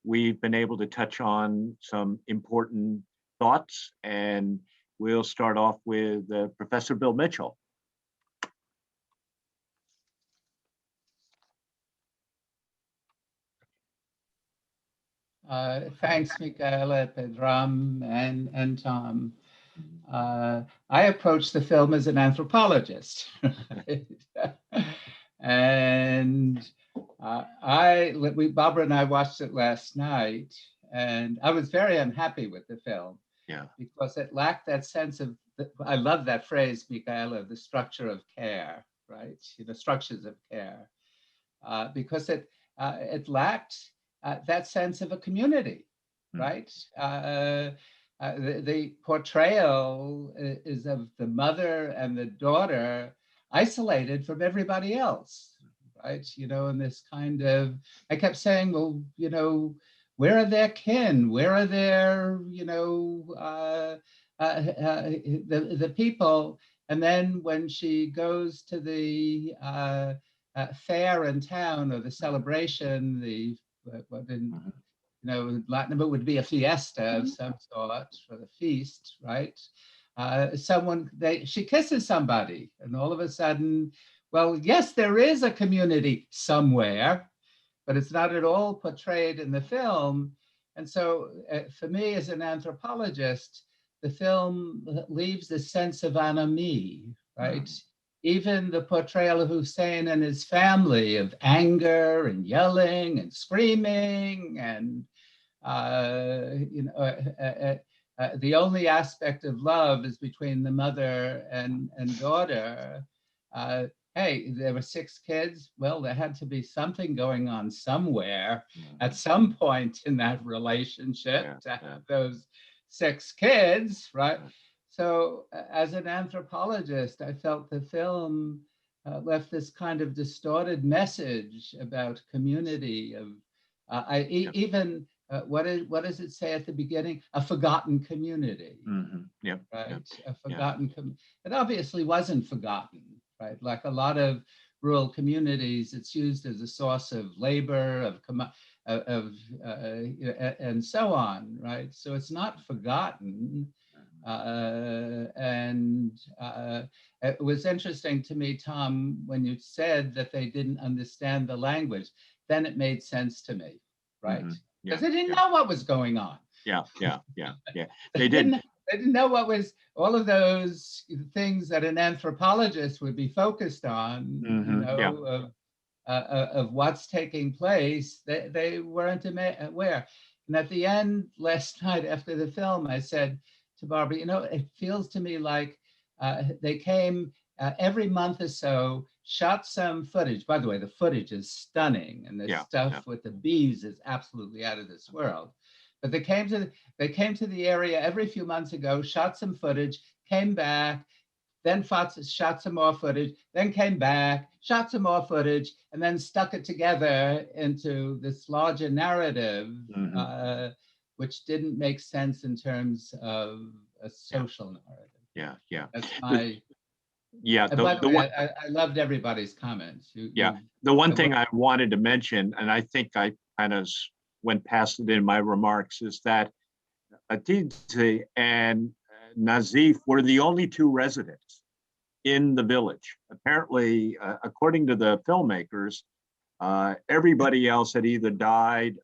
Speaker 1: we've been able to touch on some important thoughts, and we'll start off with Professor Bill Mitchell.
Speaker 6: Thanks, Mihaela, Pedram, and Tom. I approached the film as an anthropologist. And Barbara and I watched it last night, and I was very unhappy with the film.
Speaker 1: Yeah.
Speaker 6: Because it lacked that sense of, I love that phrase, Mihaela, the structure of care, right? The structures of care. Because it lacked that sense of a community, right? The portrayal is of the mother and the daughter isolated from everybody else, right? And this kind of, I kept saying, well, where are their kin? Where are their, the people? And then when she goes to the fair in town, or the celebration, what in Latin it would be a fiesta of some sort, or the feast, right? She kisses somebody, and all of a sudden, well, yes, there is a community somewhere, but it's not at all portrayed in the film. And so for me as an anthropologist, the film leaves a sense of ennui, right? Even the portrayal of Hussein and his family, of anger and yelling and screaming, and the only aspect of love is between the mother and daughter. Hey, there were 6 kids. Well, there had to be something going on somewhere at some point in that relationship to have those 6 kids, right? So as an anthropologist, I felt the film left this kind of distorted message about community. Even what does it say at the beginning? A forgotten community. Right. A forgotten. It obviously wasn't forgotten, right? Like a lot of rural communities, it's used as a source of labor, and so on, right? So it's not forgotten. It was interesting to me, Tom, when you said that they didn't understand the language, then it made sense to me, right? Because they didn't know what was going on. They didn't know what was, all of those things that an anthropologist would be focused on, of what's taking place. They weren't aware. And at the end last night after the film, I said to Barbara, it feels to me like they came every month or so, shot some footage. By the way, the footage is stunning, and the stuff with the bees is absolutely out of this world. But they came to the area every few months ago, shot some footage, came back, then shot some more footage, then came back, shot some more footage, and then stuck it together into this larger narrative, which didn't make sense in terms of a social narrative. That's my. By the way, I loved everybody's comments.
Speaker 1: The one thing I wanted to mention, and I think I kind of went past it in my remarks, is that Hatidze and Nazif were the only 2 residents in the village. Apparently, according to the filmmakers, everybody else had either died,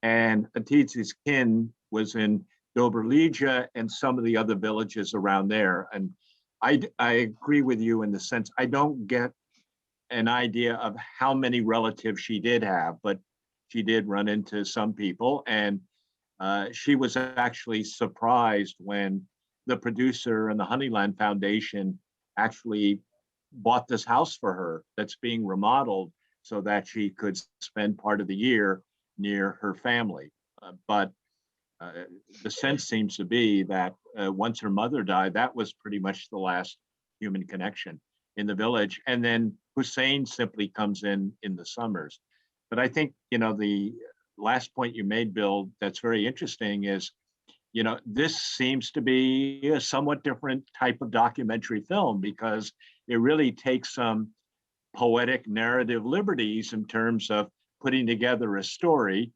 Speaker 1: and Hatidze's kin was in Dobrlija and some of the other villages around there. And I agree with you in the sense, I don't get an idea of how many relatives she did have, but she did run into some people. And she was actually surprised when the producer and the Honeyland Foundation actually bought this house for her that's being remodeled so that she could spend part of the year near her family. But the sense seems to be that once her mother died, that was pretty much the last human connection in the village. And then Hussein simply comes in the summers. But I think, the last point you made, Bill, that's very interesting is, this seems to be a somewhat different type of documentary film because it really takes some poetic narrative liberties in terms of putting together a story.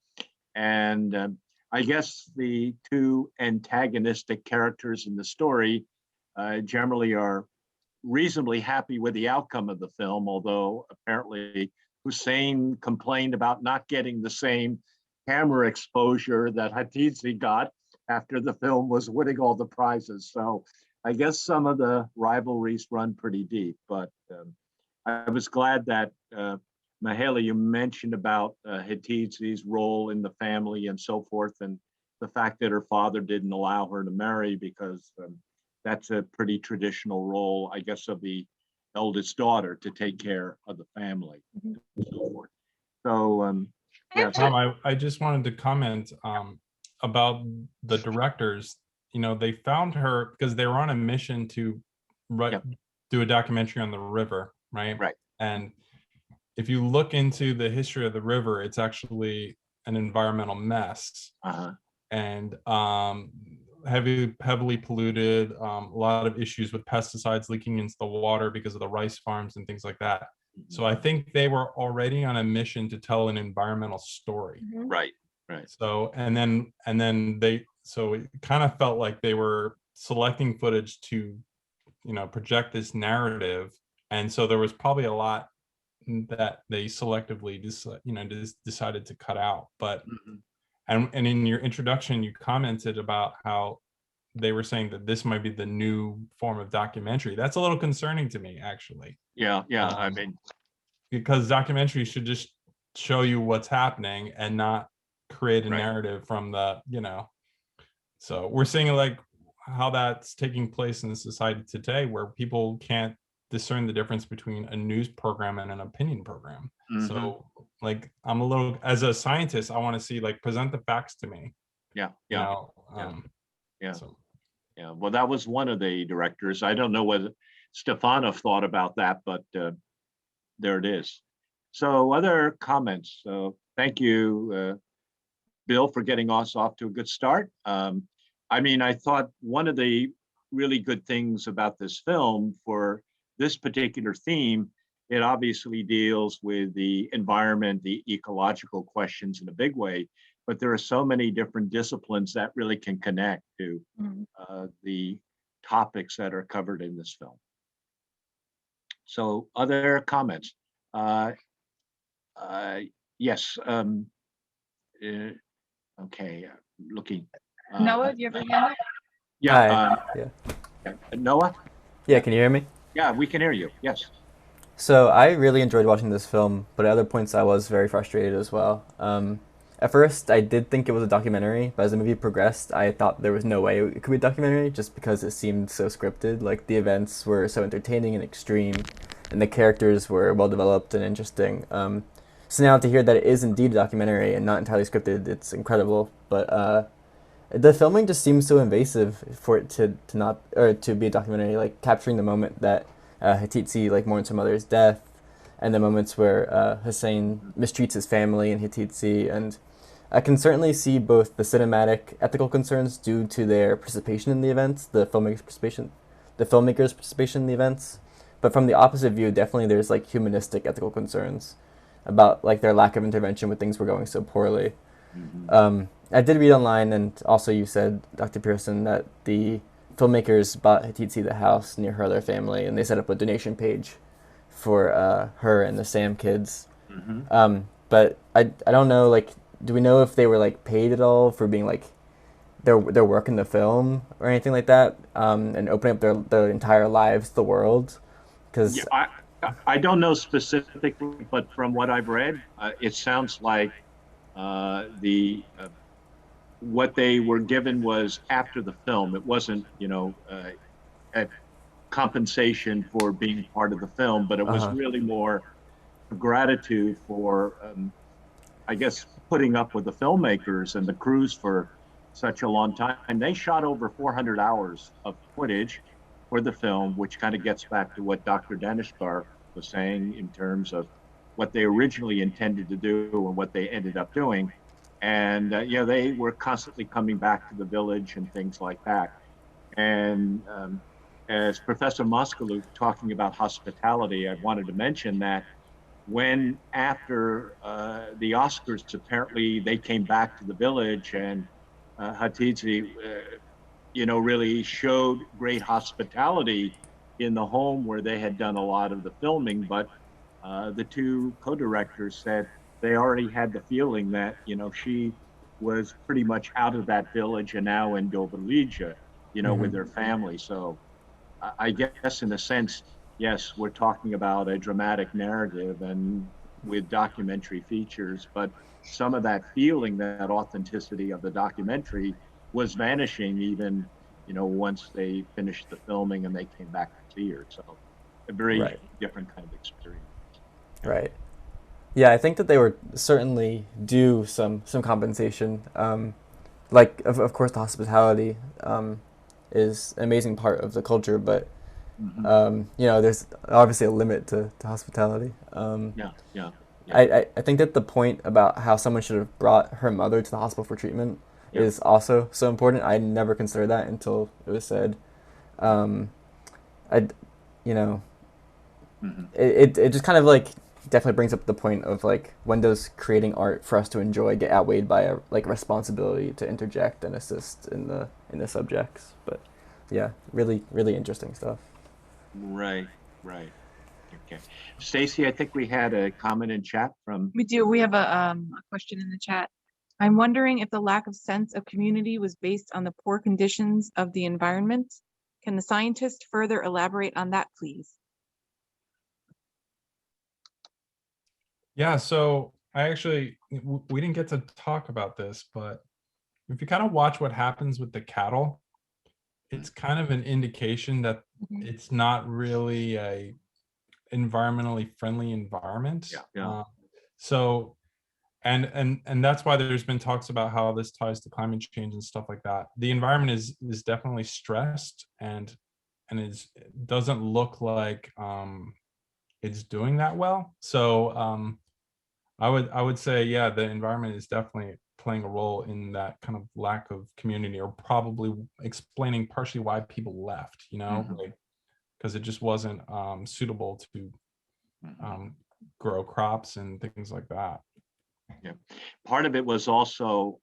Speaker 1: And I guess the two antagonistic characters in the story generally are reasonably happy with the outcome of the film, although apparently Hussein complained about not getting the same camera exposure that Hatidze got after the film was winning all the prizes. So I guess some of the rivalries run pretty deep, but I was glad that Mihaela, you mentioned about Hatidze's role in the family and so forth, and the fact that her father didn't allow her to marry because that's a pretty traditional role, I guess, of the eldest daughter to take care of the family and so forth. So, yeah.
Speaker 3: Tom, I just wanted to comment about the directors. They found her because they were on a mission to do a documentary on the river, right?
Speaker 1: Right.
Speaker 3: And if you look into the history of the river, it's actually an environmental mess. And heavily polluted, a lot of issues with pesticides leaking into the water because of the rice farms and things like that. So I think they were already on a mission to tell an environmental story.
Speaker 1: Right.
Speaker 3: So so it kind of felt like they were selecting footage to, project this narrative. And so there was probably a lot that they selectively decided to cut out. But and in your introduction, you commented about how they were saying that this might be the new form of documentary. That's a little concerning to me, actually.
Speaker 1: Yeah. I mean,
Speaker 3: because documentaries should just show you what's happening and not create a narrative from the, So we're seeing like how that's taking place in the society today, where people can't discern the difference between a news program and an opinion program. So like, I'm a little, as a scientist, I want to see, like, present the facts to me.
Speaker 1: Well, that was one of the directors. I don't know whether Stefanov thought about that, but there it is. So other comments. So thank you, Bill, for getting us off to a good start. I mean, I thought one of the really good things about this film, for this particular theme, it obviously deals with the environment, the ecological questions in a big way, but there are so many different disciplines that really can connect to the topics that are covered in this film. So other comments? Yes. Okay, looking.
Speaker 2: Noah, do you have your hand up?
Speaker 1: Yeah.
Speaker 7: Yeah.
Speaker 1: Noah?
Speaker 7: Yeah, can you hear me?
Speaker 1: Yeah, we can hear you. Yes.
Speaker 7: So I really enjoyed watching this film, but at other points I was very frustrated as well. At first, I did think it was a documentary, but as the movie progressed, I thought there was no way it could be a documentary just because it seemed so scripted. Like, the events were so entertaining and extreme, and the characters were well developed and interesting. So now to hear that it is indeed a documentary and not entirely scripted, it's incredible. But the filming just seems so invasive for it to be a documentary, like capturing the moment that Hatidze mourns her mother's death, and the moments where Hussein mistreats his family and Hatidze. And I can certainly see both the cinematic ethical concerns due to their participation in the events, the filmmakers' participation in the events, but from the opposite view, definitely there's humanistic ethical concerns about their lack of intervention when things were going so poorly. I did read online, and also you said, Dr. Pearson, that the filmmakers bought Hatidze the house near her other family, and they set up a donation page for her and the Sam kids. But I don't know, do we know if they were paid at all for being their work in the film or anything like that, and opening up their entire lives to the world? Because
Speaker 1: I don't know specifically, but from what I've read, it sounds like the what they were given was after the film. It wasn't, a compensation for being part of the film, but it was
Speaker 7: Uh-huh.
Speaker 1: really more gratitude for, I guess, putting up with the filmmakers and the crews for such a long time. They shot over 400 hours of footage for the film, which kind of gets back to what Dr. Danishgar was saying in terms of what they originally intended to do and what they ended up doing. And they were constantly coming back to the village and things like that. And as Professor Moscaliuc talking about hospitality, I wanted to mention that when after the Oscars, apparently they came back to the village and Hatidze, really showed great hospitality in the home where they had done a lot of the filming. But the two co-directors said they already had the feeling that, she was pretty much out of that village and now in Dobrlija, with their family. So I guess in a sense, yes, we're talking about a dramatic narrative and with documentary features, but some of that feeling, that authenticity of the documentary was vanishing even, once they finished the filming and they came back to theater. So a very
Speaker 7: Right.
Speaker 1: different kind of experience.
Speaker 7: Right. Yeah, I think that they were certainly due some compensation. Like of course the hospitality is an amazing part of the culture, but there's obviously a limit to hospitality.
Speaker 1: Yeah, yeah.
Speaker 7: I think that the point about how someone should have brought her mother to the hospital for treatment is also so important. I never considered that until it was said. I, you know, it just kind of like definitely brings up the point of like, when does creating art for us to enjoy get outweighed by a like responsibility to interject and assist in the subjects? But yeah, really really interesting stuff.
Speaker 1: Right, right. Okay. Stacy, I think we had a comment in chat from.
Speaker 2: We do. We have a question in the chat. I'm wondering if the lack of sense of community was based on the poor conditions of the environment. Can the scientist further elaborate on that, please?
Speaker 3: Yeah, so I actually, we didn't get to talk about this, but if you kind of watch what happens with the cattle, it's kind of an indication that it's not really a environmentally friendly environment.
Speaker 1: Yeah.
Speaker 3: So, and that's why there's been talks about how this ties to climate change and stuff like that. The environment is definitely stressed, and it doesn't look like it's doing that well. So I would say, yeah, the environment is definitely playing a role in that kind of lack of community, or probably explaining partially why people left, like, because it just wasn't suitable to grow crops and things like that.
Speaker 1: Yeah. Part of it was also,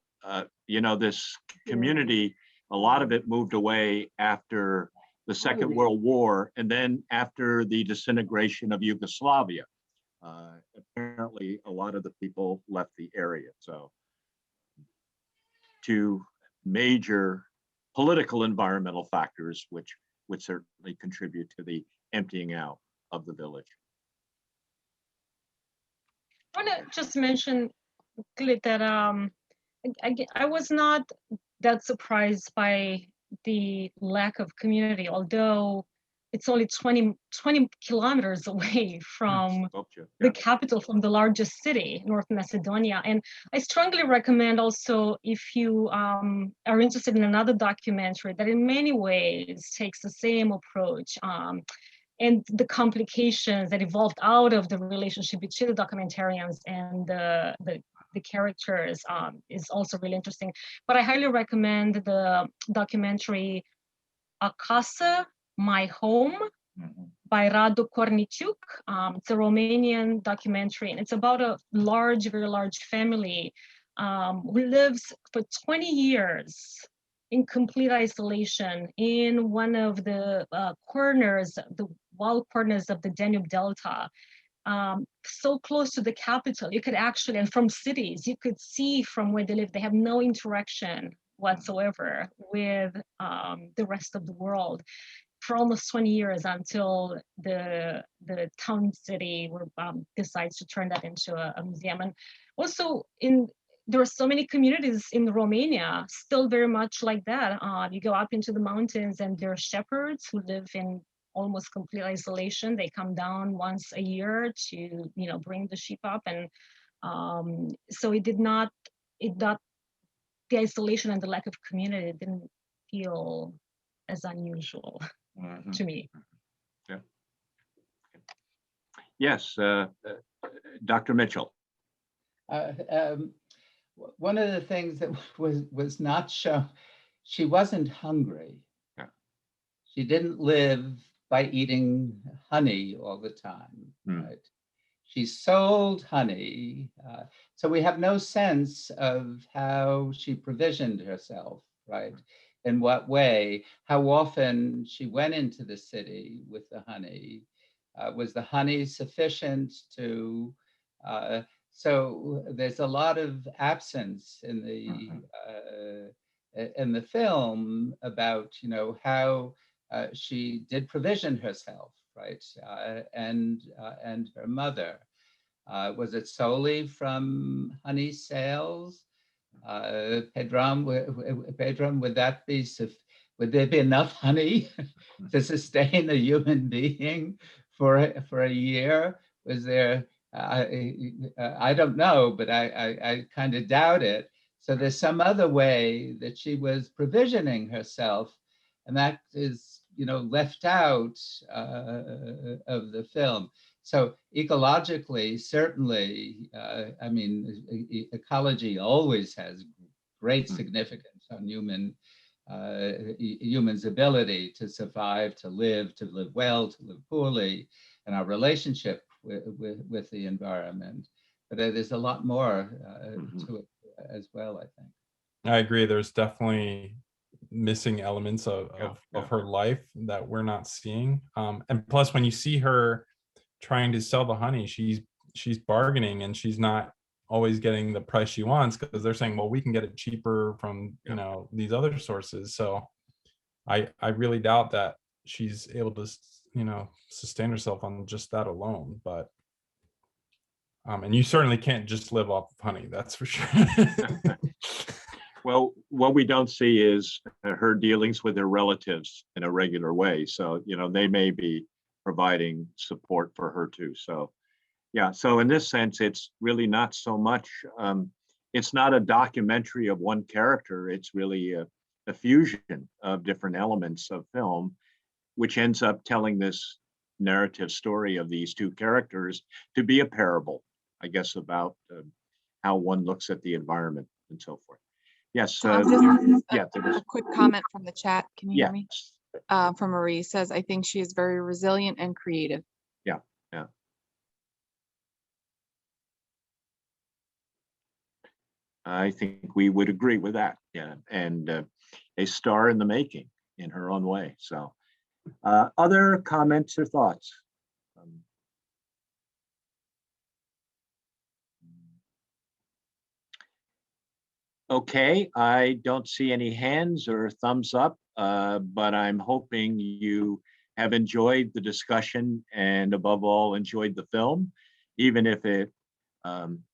Speaker 1: this community, a lot of it moved away after the Second World War and then after the disintegration of Yugoslavia. Apparently, a lot of the people left the area. So, two major political environmental factors, which would certainly contribute to the emptying out of the village.
Speaker 5: I want to just mention that I was not that surprised by the lack of community, although it's only 20 kilometers away from the capital, from the largest city, North Macedonia. And I strongly recommend also, if you are interested in another documentary that in many ways takes the same approach, and the complications that evolved out of the relationship between the documentarians and the characters is also really interesting. But I highly recommend the documentary Acasă, My Home, by Radu Corniciuc. It's a Romanian documentary, and it's about a very large family who lives for 20 years in complete isolation in one of the corners, the wild corners of the Danube Delta, so close to the capital. You could actually, and from cities, you could see from where they live, they have no interaction whatsoever with the rest of the world for almost 20 years, until the town city decides to turn that into a museum. And also there are so many communities in Romania still very much like that. You go up into the mountains and there are shepherds who live in almost complete isolation. They come down once a year to, you know, bring the sheep up. And so the isolation and the lack of community didn't feel as unusual to me.
Speaker 1: Yeah. Yes, Dr. Mitchell.
Speaker 6: One of the things that was not shown, she wasn't hungry.
Speaker 1: Yeah.
Speaker 6: She didn't live by eating honey all the time, right? She sold honey. So we have no sense of how she provisioned herself, right? In what way, how often she went into the city with the honey. Was the honey sufficient to, so there's a lot of absence in the film about, you know, how she did provision herself, right? And her mother. Was it solely from honey sales? Pedram, would that be, would there be enough honey to sustain a human being for a year? Was there, I don't know, but I kind of doubt it. So there's some other way that she was provisioning herself, and that is, you know, left out of the film. So ecologically, certainly, I mean, ecology always has great significance on humans' ability to survive, to live well, to live poorly, and our relationship with the environment. But there's a lot more to it as well, I think.
Speaker 3: I agree. There's definitely missing elements of her life that we're not seeing. And plus, when you see her trying to sell the honey, she's bargaining, and she's not always getting the price she wants, because they're saying, well, we can get it cheaper from, you know, these other sources. So I really doubt that she's able to, you know, sustain herself on just that alone. But and you certainly can't just live off of honey, that's for sure.
Speaker 1: Well, what we don't see is her dealings with her relatives in a regular way. So, you know, they may be providing support for her too. So, yeah. So in this sense, it's really not so much, it's not a documentary of one character. It's really a fusion of different elements of film, which ends up telling this narrative story of these two characters to be a parable, I guess, about how one looks at the environment and so forth. Yes.
Speaker 2: A quick comment from the chat. Can you hear me? From Marie says, I think she is very resilient and creative.
Speaker 1: Yeah, yeah. I think we would agree with that. Yeah, and a star in the making in her own way. So, other comments or thoughts? Okay, I don't see any hands or thumbs up, but I'm hoping you have enjoyed the discussion and above all enjoyed the film, even if it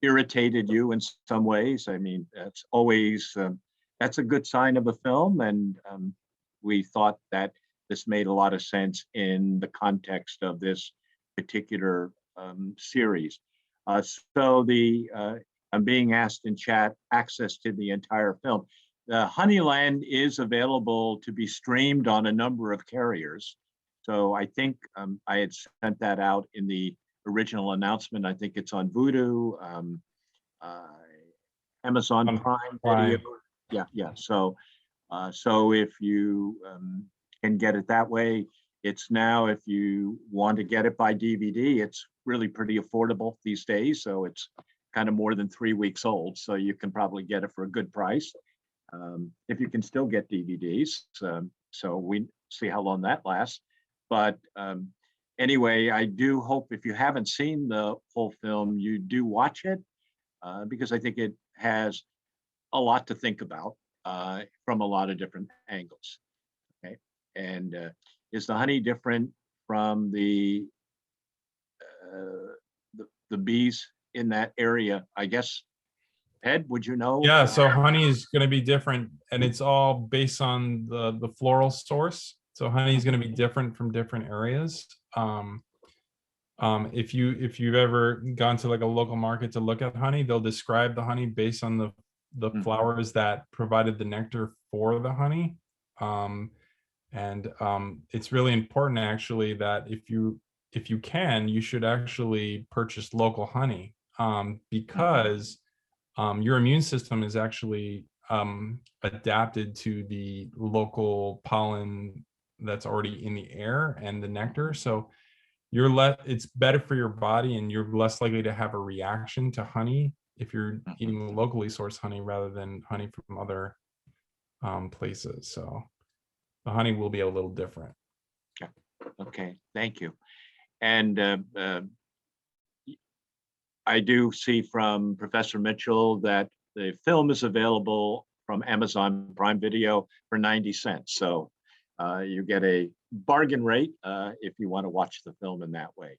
Speaker 1: irritated you in some ways. I mean, that's always, that's a good sign of a film, and we thought that this made a lot of sense in the context of this particular series. I'm being asked in chat access to the entire film. The Honeyland is available to be streamed on a number of carriers. So I think I had sent that out in the original announcement. I think it's on Vudu, Amazon Prime Video. Yeah. So if you can get it that way, it's now, if you want to get it by DVD, it's really pretty affordable these days. So it's kind of more than 3 weeks old. So you can probably get it for a good price. If you can still get DVDs. So we see how long that lasts. But anyway, I do hope if you haven't seen the whole film, you do watch it, because I think it has a lot to think about from a lot of different angles. Okay, and is the honey different from the bees in that area? I guess Ed, would you know?
Speaker 3: Yeah, so honey is going to be different, and it's all based on the floral source. So honey is going to be different from different areas. If you've ever gone to like a local market to look at honey, they'll describe the honey based on the flowers that provided the nectar for the honey. It's really important actually that if you can, you should actually purchase local honey, because your immune system is actually adapted to the local pollen that's already in the air and the nectar. So it's better for your body, and you're less likely to have a reaction to honey if you're eating locally sourced honey rather than honey from other places. So the honey will be a little different.
Speaker 1: Okay, thank you. And I do see from Professor Mitchell that the film is available from Amazon Prime Video for 90 cents. So you get a bargain rate if you want to watch the film in that way.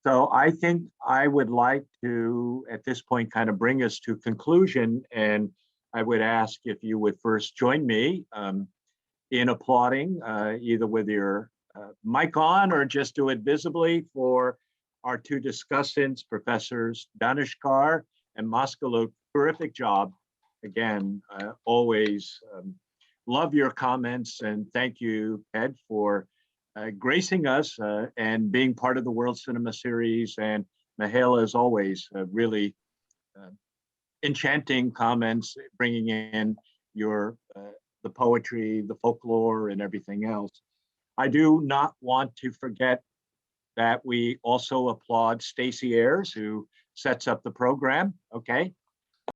Speaker 1: So I think I would like to, at this point, kind of bring us to conclusion. And I would ask if you would first join me in applauding, either with your mic on or just do it visibly, for our two discussants, Professors Danishgar and Moscaliuc. Terrific job. Again, always love your comments, and thank you, Ed, for gracing us and being part of the World Cinema Series. And Mihaela, as always, really enchanting comments, bringing in your the poetry, the folklore, and everything else. I do not want to forget that we also applaud Stacey Ayers, who sets up the program. Okay,